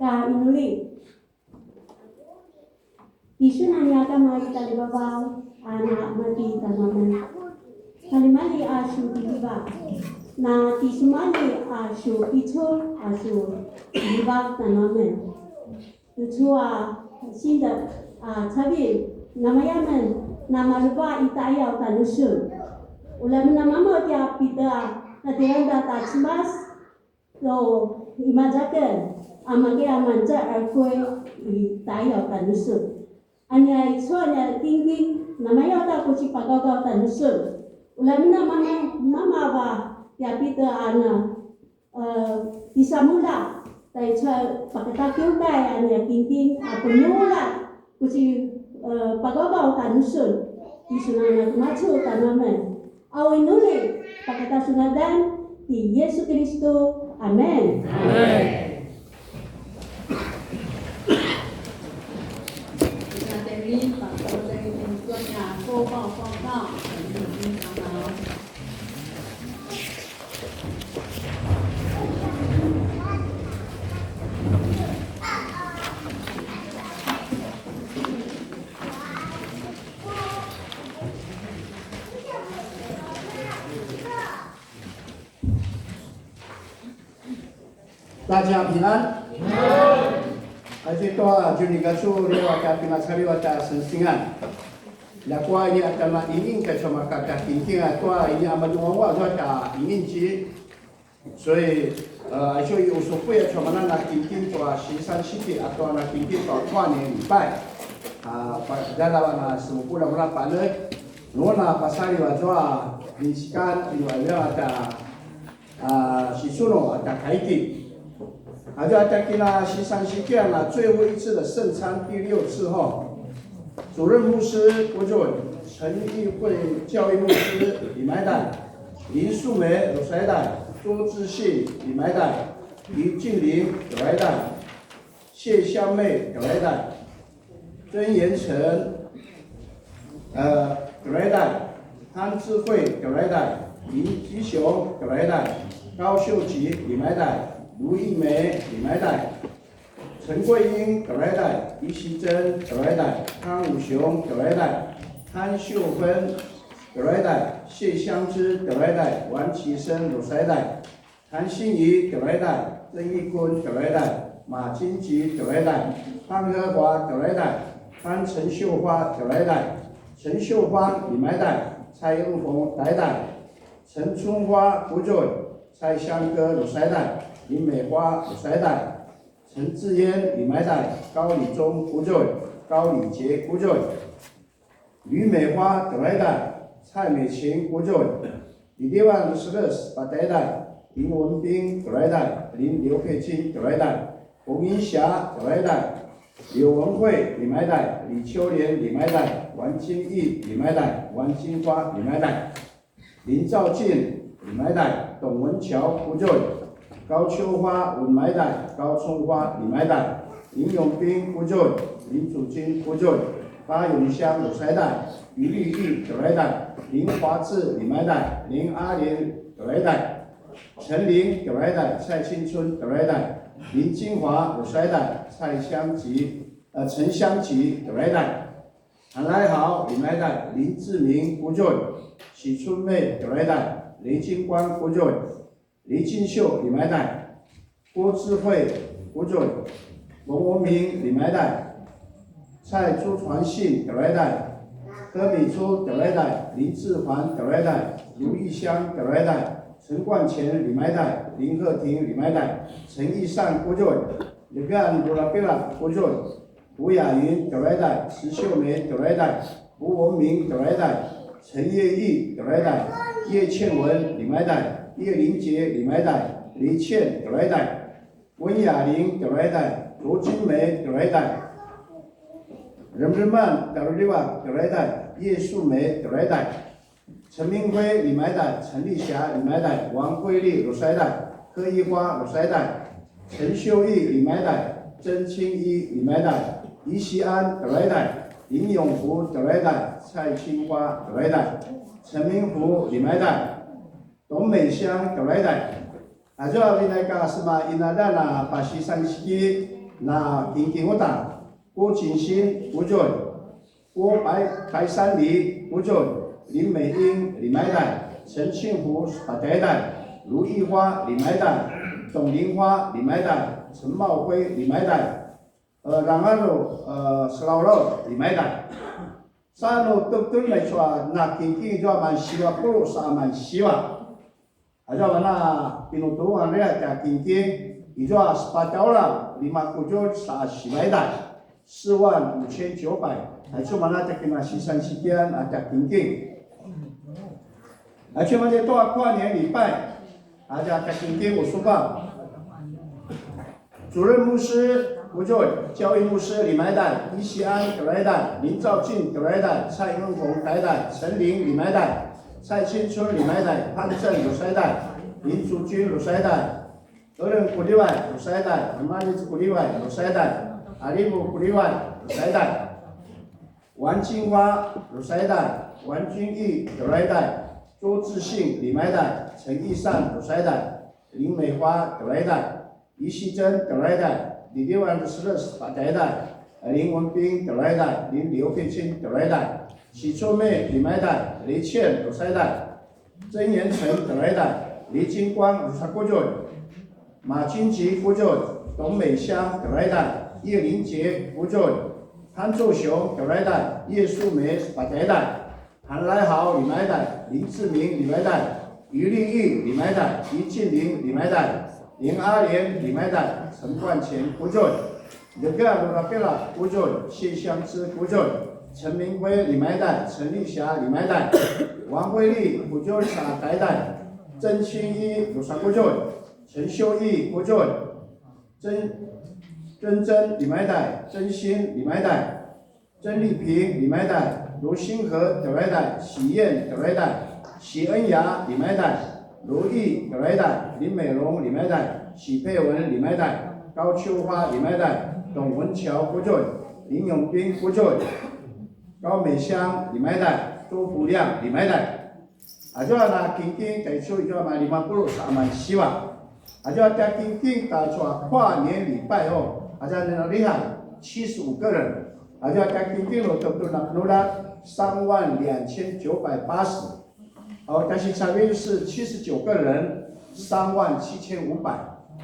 ka inuli. Isunanya kama italibabaw anak mati tanaman. Kalimali asu diba na tisumali asu itu asu diba tanaman. Tutua sinda tabi namayaman namaruba itayau tanusun. Ulam namamo dia pita natiranda tatsmas lo imajakan amage amanja arkoi itayau tanusun. Anya soalnya tinggi namanya tak kuci pagau tanusun. Ulam mama ba dia pita ana bisa mula tai cha pakata kyutai anya tinggi apa mula kuci pagau tanusun. Isunana macu tanaman. Awin nuli pakata sunadan di Yesus Kristus. Amen. Amen. Kita tadi Pak dari tujuannya kau 大家平安。而且多就你个说的话，跟那查理话的神圣啊，那过一年他们移民个什么个今天啊，多一年我们中国说的移民局，所以就有时候不要什么那今天做13、14啊，多那今天做跨年礼拜啊，大家那是不能不能办的，如果那把查理话做临时间有了的是说了的开地。 就在给那西山西建了最后一次的圣餐第6次后，主任牧师郭准、陈义会教育牧师李麦代、林素梅罗塞代、周志信李麦代、林静玲葛莱代、谢香妹葛莱代、曾延成葛莱代、潘智慧葛莱代、林吉雄葛莱代、高秀吉李麦代。 卢艺梅、李麦代、陈桂英、葛莱代、于希珍、葛莱代、汤武雄、葛莱代、潘秀芬、葛莱代、谢香芝、葛莱代、王其生、鲁塞代、谭心怡、葛莱代、曾义坤、葛莱代、马金吉、葛莱代、潘和华、葛莱代、潘陈秀花、葛莱代、陈秀芳、李麦代、蔡永红、代代、陈春花、胡准、蔡香歌、鲁塞代。 林美花、鲁塞代、陈志嫣、李麦代、高礼忠、胡准、高礼杰、胡准、吕美花、葛莱代、蔡美琴、胡准、李立万、鲁斯勒斯、巴代代、林文斌、葛莱代、林刘佩金、葛莱代、洪英霞、葛莱代、柳文慧、李麦代、李秋莲、李麦代、王金义、李麦代、王金花、李麦代、林兆进、李麦代、董文桥、胡准。 高秋花、文麦代、高春花、李麦代、林永斌、胡准、林祖金、胡准、巴永香、鲁塞代、于丽丽、葛莱代、林华志、李麦代、林阿莲、葛莱代、陈琳、葛莱代、蔡青春、葛莱代、林金华、鲁塞代、蔡香吉、陈香吉、葛莱代、韩来豪、李麦代、林志明、胡准、许春妹、葛莱代、雷金光、胡准。 黎金秀、李麦代、郭智慧、胡准、龙文明、李麦代、蔡朱传信、葛莱代、柯敏珠、葛莱代、林志环、葛莱代、卢玉香、葛莱代、陈冠前、李麦代、林鹤婷、李麦代、陈义善、胡准、李干、罗拉贝拉、胡准、胡雅云、葛莱代、石秀梅、葛莱代、胡文明、葛莱代、陈业义、葛莱代、叶倩文、李麦代。 叶玲杰、李麦代、黎倩、葛莱代、温雅玲、葛莱代、罗金梅、葛莱代、任日曼、葛丽瓦、葛莱代、叶素梅、葛莱代、陈明辉、李麦代、陈丽霞、李麦代、王桂丽、鲁塞代、柯一花、鲁塞代、陈秀义、李麦代、曾清一、李麦代、于锡安、葛莱代、林永福、葛莱代、蔡青花、葛莱代、陈明福、李麦代。 董美香、葛莱代，这边来讲是嘛，因那咱啊把13世纪那金金我打，郭锦新不准，郭白山梨不准，林美英李买代，陈庆福把代代，卢艺花李买代，董玲花李买代，陈茂辉李买代，然后石老肉李买代。sa no tuk tuk mai chua na kinki jo man siwa pulu sa man siwa aja mana pinutu area ta kinki ijo spataula 57sa siwa da 45900还出mana ta kina sisan sikian ada kinki而且嘛，这到跨年礼拜，大家在今天我说吧，主任牧师。不就教育牧师李买代、伊西安葛莱代、林兆进葛莱代、蔡英红代代、陈玲李买代、蔡青春李买代、潘正鲁塞代、林竹君鲁塞代、俄人古利外鲁塞代、马里兹古利外鲁塞代、阿里姆古利外鲁塞代、王金花鲁塞代、王君义葛莱代、周志信李买代、陈义善鲁塞代、林美花葛莱代、于希珍葛莱代。李六安的16把代代，林文斌葛莱代，林刘佩清葛莱代，许秋妹李买代，雷倩葛塞代，曾延成葛莱代，李金光鲁萨郭俊，马金吉郭俊，董美香葛莱代，叶林杰郭俊，潘作雄葛莱代，叶淑梅把代代，韩来豪李买代，林志明李买代，于立玉李买代，于静玲李买代。林阿莲李买代、陈冠前郭俊、刘盖罗拉贝拉郭俊、谢香芝郭俊、陈明辉李买代、陈丽霞李买代、王慧丽郭俊傻代代、曾清一鲁沙郭俊、陈秀义郭俊、曾真李买代、曾鑫李买代、曾丽萍李买代、卢星河葛莱代、许燕葛莱代、许恩雅李买代。卢毅葛莱代、林美荣李买代、许佩文李买代、高秋花李买代、董文桥郭俊、林永斌郭俊、高美香李买代、周福亮李买代。就那今天在处就嘛50蛮希望，就在今天打出跨年礼拜哦，就那厉害75个人，就在今天我都拿了32980。但是参与是79个人，37500。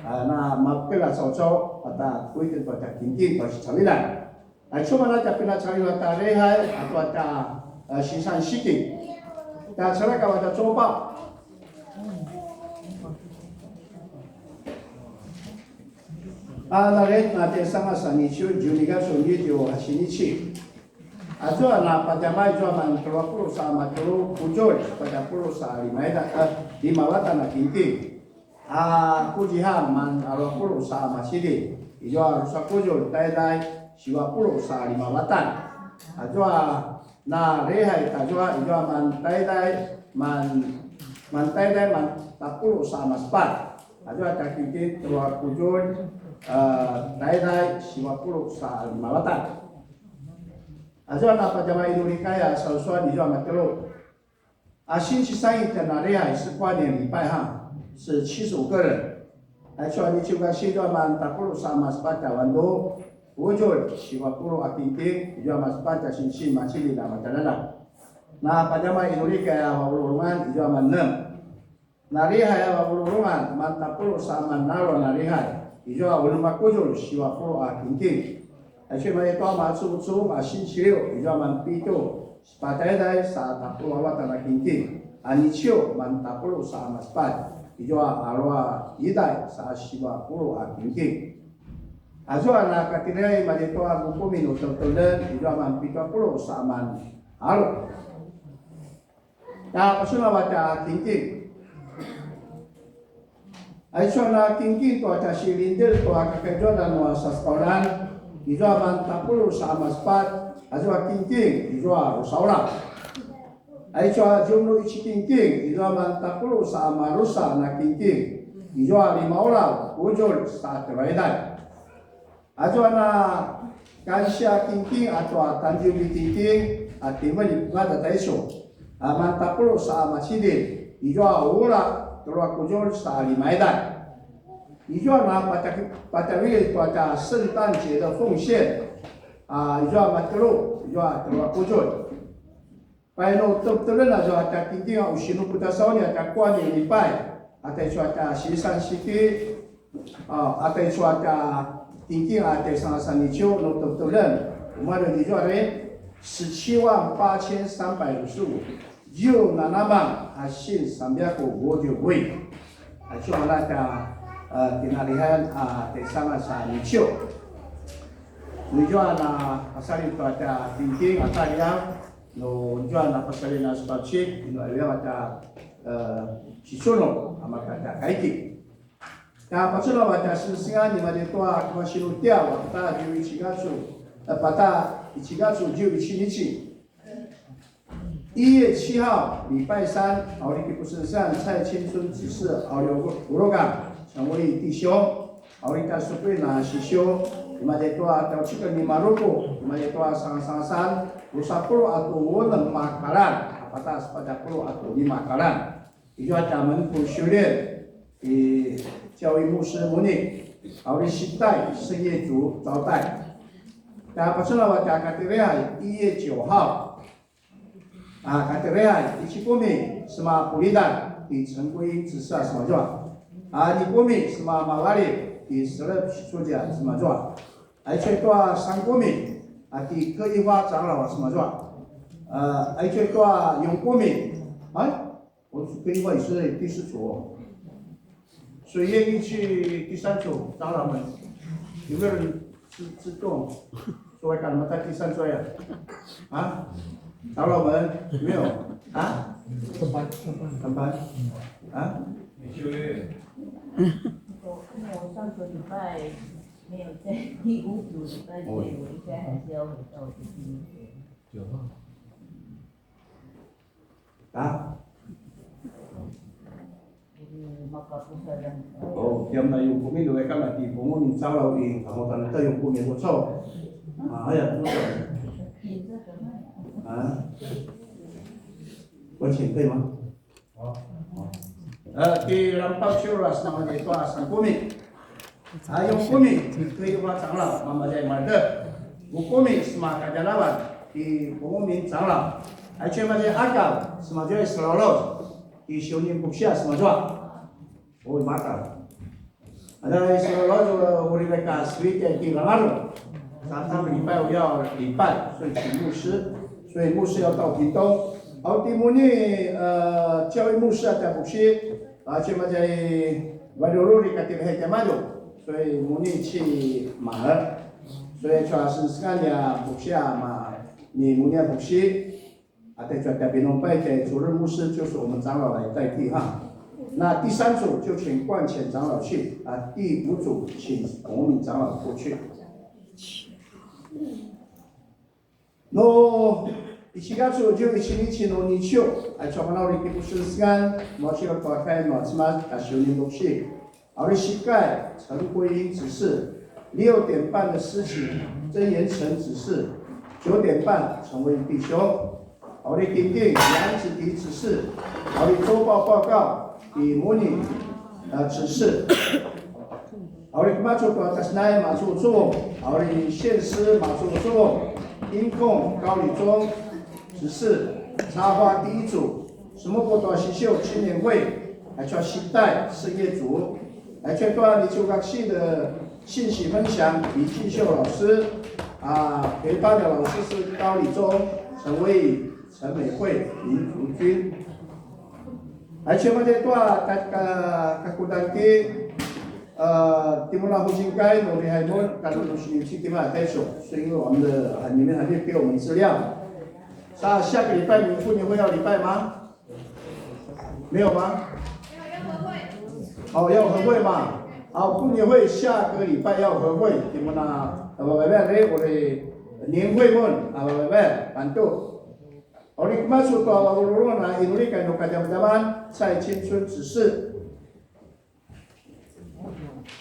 那马贝拉早早ada规定pada kintin pada cawilan. Cuma ada pina cawilan pada rehai atau ada sisan siking. Dan cara kau ada coba. Na red na sama sani ciu juniga suni dio asini ci. Ajo na pada mai jo man 20 sama 30 pada 10 sa 5 watan na kinti. Kujihan man 20 sa masidi. Ijo rusa kujo dai 20 sa 5 watan. Ajo na rehai ajo ijo man dai man 10 sa mas 4. Ajo ta kinti 20 dai 20 sa 5 watan. Ajo na pajama Indonesia ya sausua di jua matelo. 星期三一天呢，这样是跨年礼拜哈，是75个人。说你就讲西装嘛，40 sama sepatah wando, wujud 50 akinting, jua mas sepatah sinsi masih di dalam tanah. Nah pajama Indonesia ya wawulungan jua manem. Nariha ya wawulungan man 40 sama naro nariha, jua wulungan wujud 50 akinting. 去买多嘛出嘛星期六，伊就蛮比较，把代代啥打不完的那经济，你秋蛮打不了啥嘛办，伊就阿罗啊一代啥西瓦不了啊经济，就那个今天嘛就多50 minut tertulen，伊就蛮比较不了啥蛮阿罗，那不是那么的经济。说那经济多就是领导多kerja dan nuasa sekolah. Ijua man 40 sama 4, ajua kinting, ijua rusaura. Aichua jumlu ichi kinting, ijua man 40 sama rusa na kinting, ijua 5 orang, wujud sa terbaidai. Ajua na kansya kinting atau tanjung kinting, atima di ngada taiso. Man 40 sama sidin, ijua ura, terwa wujud sa 5 idai. 你就要拿把圣诞节的奉献你就要马德路，你就要得过准。拜诺都人了就ada tinggi usia puta sauni ada kuan di lipai ada cuaca sisan sikit ada cuaca tinggi ada sangat nicio no totolan umar di juare 17,855就那么还是350位就那个tinalihan ada sangat nicio你就那asal itu ada tinggi ada yang no jual na pasal na spacek no aliya mata sisono amaka ta kaiki ta pasal mata singa ni made toa kwa shirutia wata jiu ichigatsu pata ichigatsu jiu ichinichi 1月7号礼拜三，奥利布圣上蔡青春执事奥留乌罗港成为弟兄，奥利达苏贝纳西修，你们在多到这个尼马罗布，你们在多sang 10 atau 6 makalan, apatah 10 atau 5 makalan. Itu ada menurut syurian di 教育牧师母女，奥利西代圣业组招待。那不是了，我讲卡特维亚1月9号。卡特维亚一起过敏，什么布里丹的陈桂英指示什么状？你过敏什么马拉里的12出家什么状？而且多3过敏。di keifah长老什么是吧？而且多永国民，我keifah也是第4组，谁愿意去第3组？长老们有没有人自动说干什么在第3组呀？长老们有没有？上班我上个礼拜。没有在第5组礼拜六，我应该还是要回到第1组。tiap na yung kumin do ka na ti pumun sa law di amo tan ta yung kumin ko so. Aya. 我请可以吗？di lampau syuras nama dia tu asal kumin. Yung kumi, kehidupan长老 mamaday marga. Bukumi semua kajalawan di pengumumin 长老，而且嘛这阿高semua jadi selalu di sionin buksia semua jua. Oh mata. Ada selalu uri mereka sedikit di langaru. 3礼拜要礼拜，所以请牧师，所以牧师要到屏东。好，第5年教育牧师ada buksia，而且嘛这baru di katil hekemado。所以母女去马儿，所以主要是干的不下嘛，你母女不去，对，在别弄拜的主任牧师就是我们长老来代替哈。那第3组就请冠前长老去第5组请我们长老过去。No, 1月11日の日曜、ちょうどリキプス間、もちろん開会の集まった就任牧師。奥利西盖陈桂英指示6点半的司琴曾延成指示9点半成为弟兄。奥利丁丁杨子迪指示奥利周报报告以模拟指示。奥利马祖多达奈马祖中奥利县师马祖中音控高礼中指示插花第1组什么波多西秀青年会还叫西代圣业组。来劝段立秋学系的信息分享，李继秀老师陪伴的老师是高礼中、陈薇、陈美惠、林竹君。来劝嘛这段kakudan ke Timur 复兴街努力海门，干部是去地方带手，是因为我们的里面还没给我们资料。下个礼拜你们妇女会要礼拜吗？没有吗？要合会嘛？妇女会下个礼拜要合会，你们我的年会们bantu。Oleh masuk ke awal-awal Indonesia no kadang-kadang saya cinsun指示。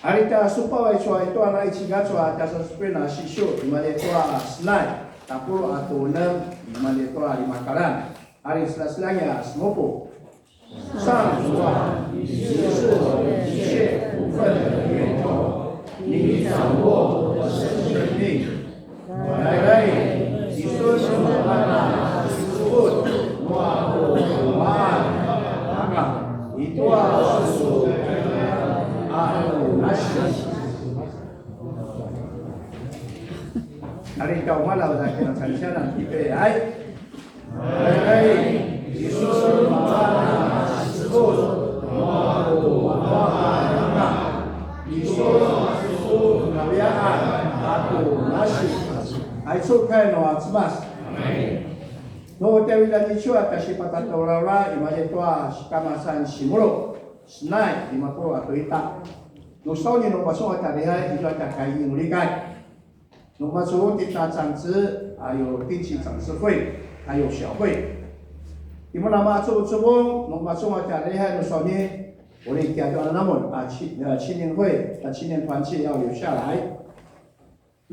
Arita supaya itu anak ichiga cua jasa sepena sisyo di mana itu senai 10 atau 6 di mana itu 5 makalan. Hari setelahnya semopo. 上主啊，你是我的一切部分的源你掌握我的生命。来来，你说什么啊？disebut aku Tuhan, maka itu susu aku nasi. Hari kau malam dah kena sanjana tipe ai. Hai, Yesus mana disebut aku Tuhan, maka itu susu aku nasi. Ai sukai no atmas. No te wila ni chua kasi patataura imaje toa shikamasan shimuro snai imako atoita. No sauni no baso atariha ito atakai nulikai. No baso tita 长子还有定期长子会还有小会。Imana ma tu tu no baso atariha no sauni 我哋家长namun 青年会青年团契要留下来。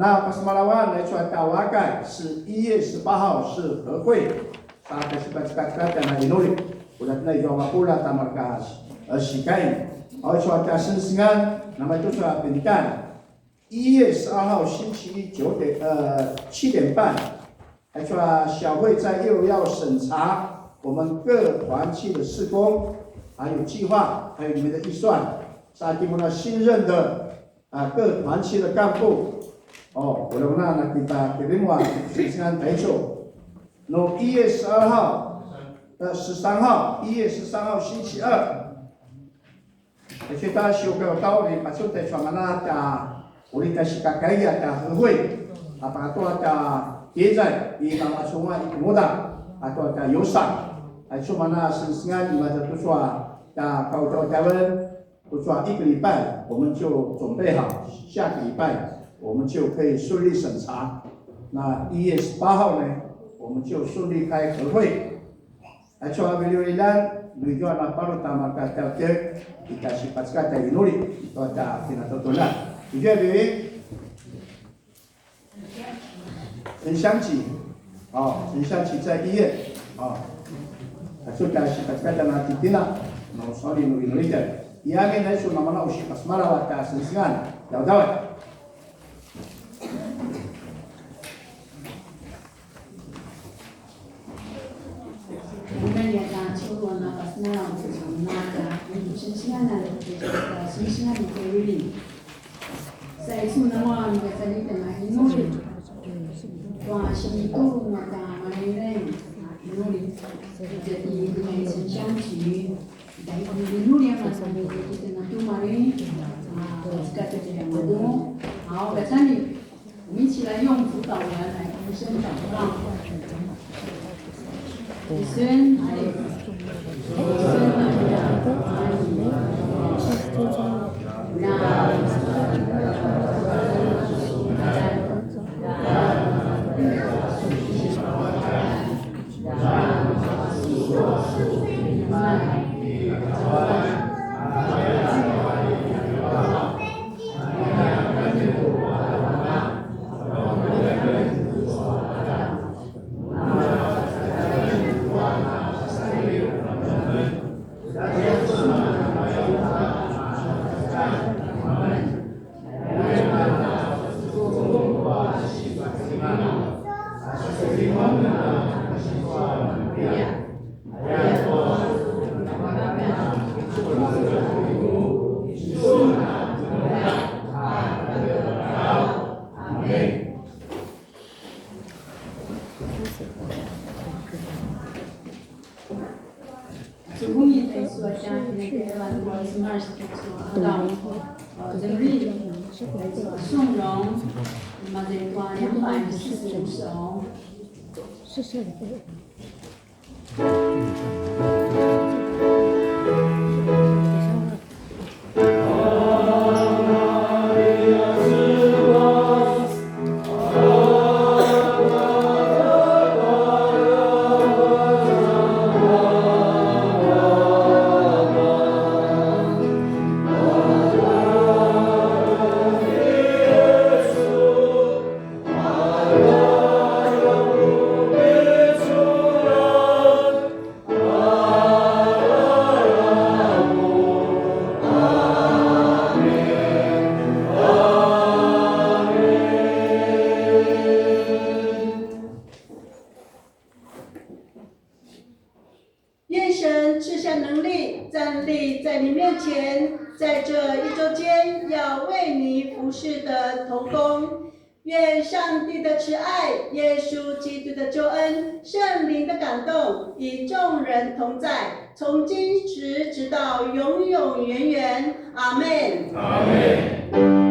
那巴斯马拉万来出来大瓦盖是1月18号是和会，大家是把这个大家来努力，我们来做嘛布拉达马卡西盖，而出来大圣圣安，那么就出来本干1月12号星期一7点半，还出来小会在1楼要审查我们各团契的事工，还有计划，还有你们的预算，沙地们新任的各团契的干部。Oh, mudah-mudahan kita terima dengan baik. No, 1月12号13号1月13号星期二，而且大家修改到你把这在传mana da， 我们在西卡盖亚的和会，把多的别在伊nama semua ikut muda atau da yosan， cuma mana sengaja你们的都说da kau tahu Taiwan， 都说1个礼拜我们就准备好，下个礼拜。我们就可以顺利审查。那1月18号呢，我们就顺利开和会。Acara biliran tujuan apa utama kata kita sifatkan dari nuri itu ada kita tutulan. Jadi 很相起，很相起在1月sudah sifatkan dan hati tina, mau sorry nuri kan. Ia kan itu nama usia pasmara wata sensingan, jauh-jauh. Sa isu nama ni kata tengah inuri. Wah, sini tu maka mana inuri. Jadi dengan sensian sih, dari inuri yang masih kita nak tu mari, kata dia madu. Kata ni, 我们一起来用辅导员来同声祷告。子孙还有子孙们的阿姨，宋荣，那么这挂245首。是是的。立在你面前，在这一周间要为你服侍的同工。愿上帝的慈爱、耶稣基督的救恩、圣灵的感动，与众人同在，从今时直到永永远远。阿门。阿门。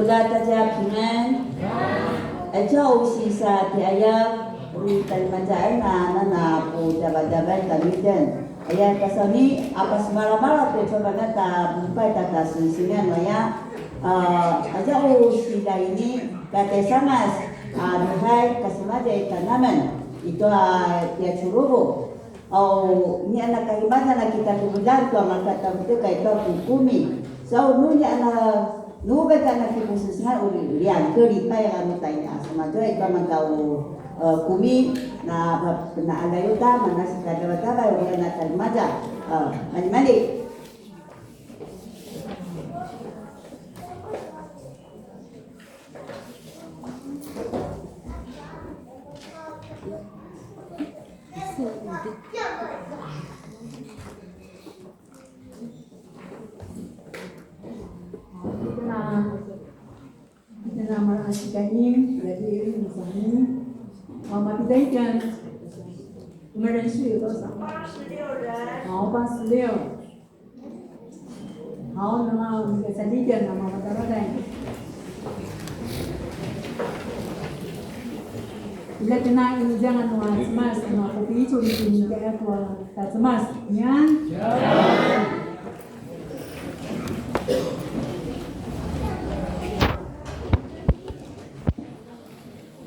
Mula taja pingan, aja usisa tiaya uri Kalimantan na po dabat kamitan. Ayah kasani apa semala-mala tu coba kata bumpai tata sunsingan maya. Aja usila ini kata samas duhai kasemaja tanaman itu dia curubu. Ni anak Kalimantan nak kita kemudian tu amal kata betul kata hukumi. So nunya anak nuga kana kipususnga uri lian keri pa yang tanya sama jo itu mangkau kumi na alayuta mana sekada wata uri na kalmaja mani Kita nama asyikanim dari misalnya mati daikan 我们人数有多少？86人。好，86。好，那么我们的三弟姐，那么我到这里。Bila kena ini jangan mas, no kopi itu ini kayak apa? Tak mas, ya?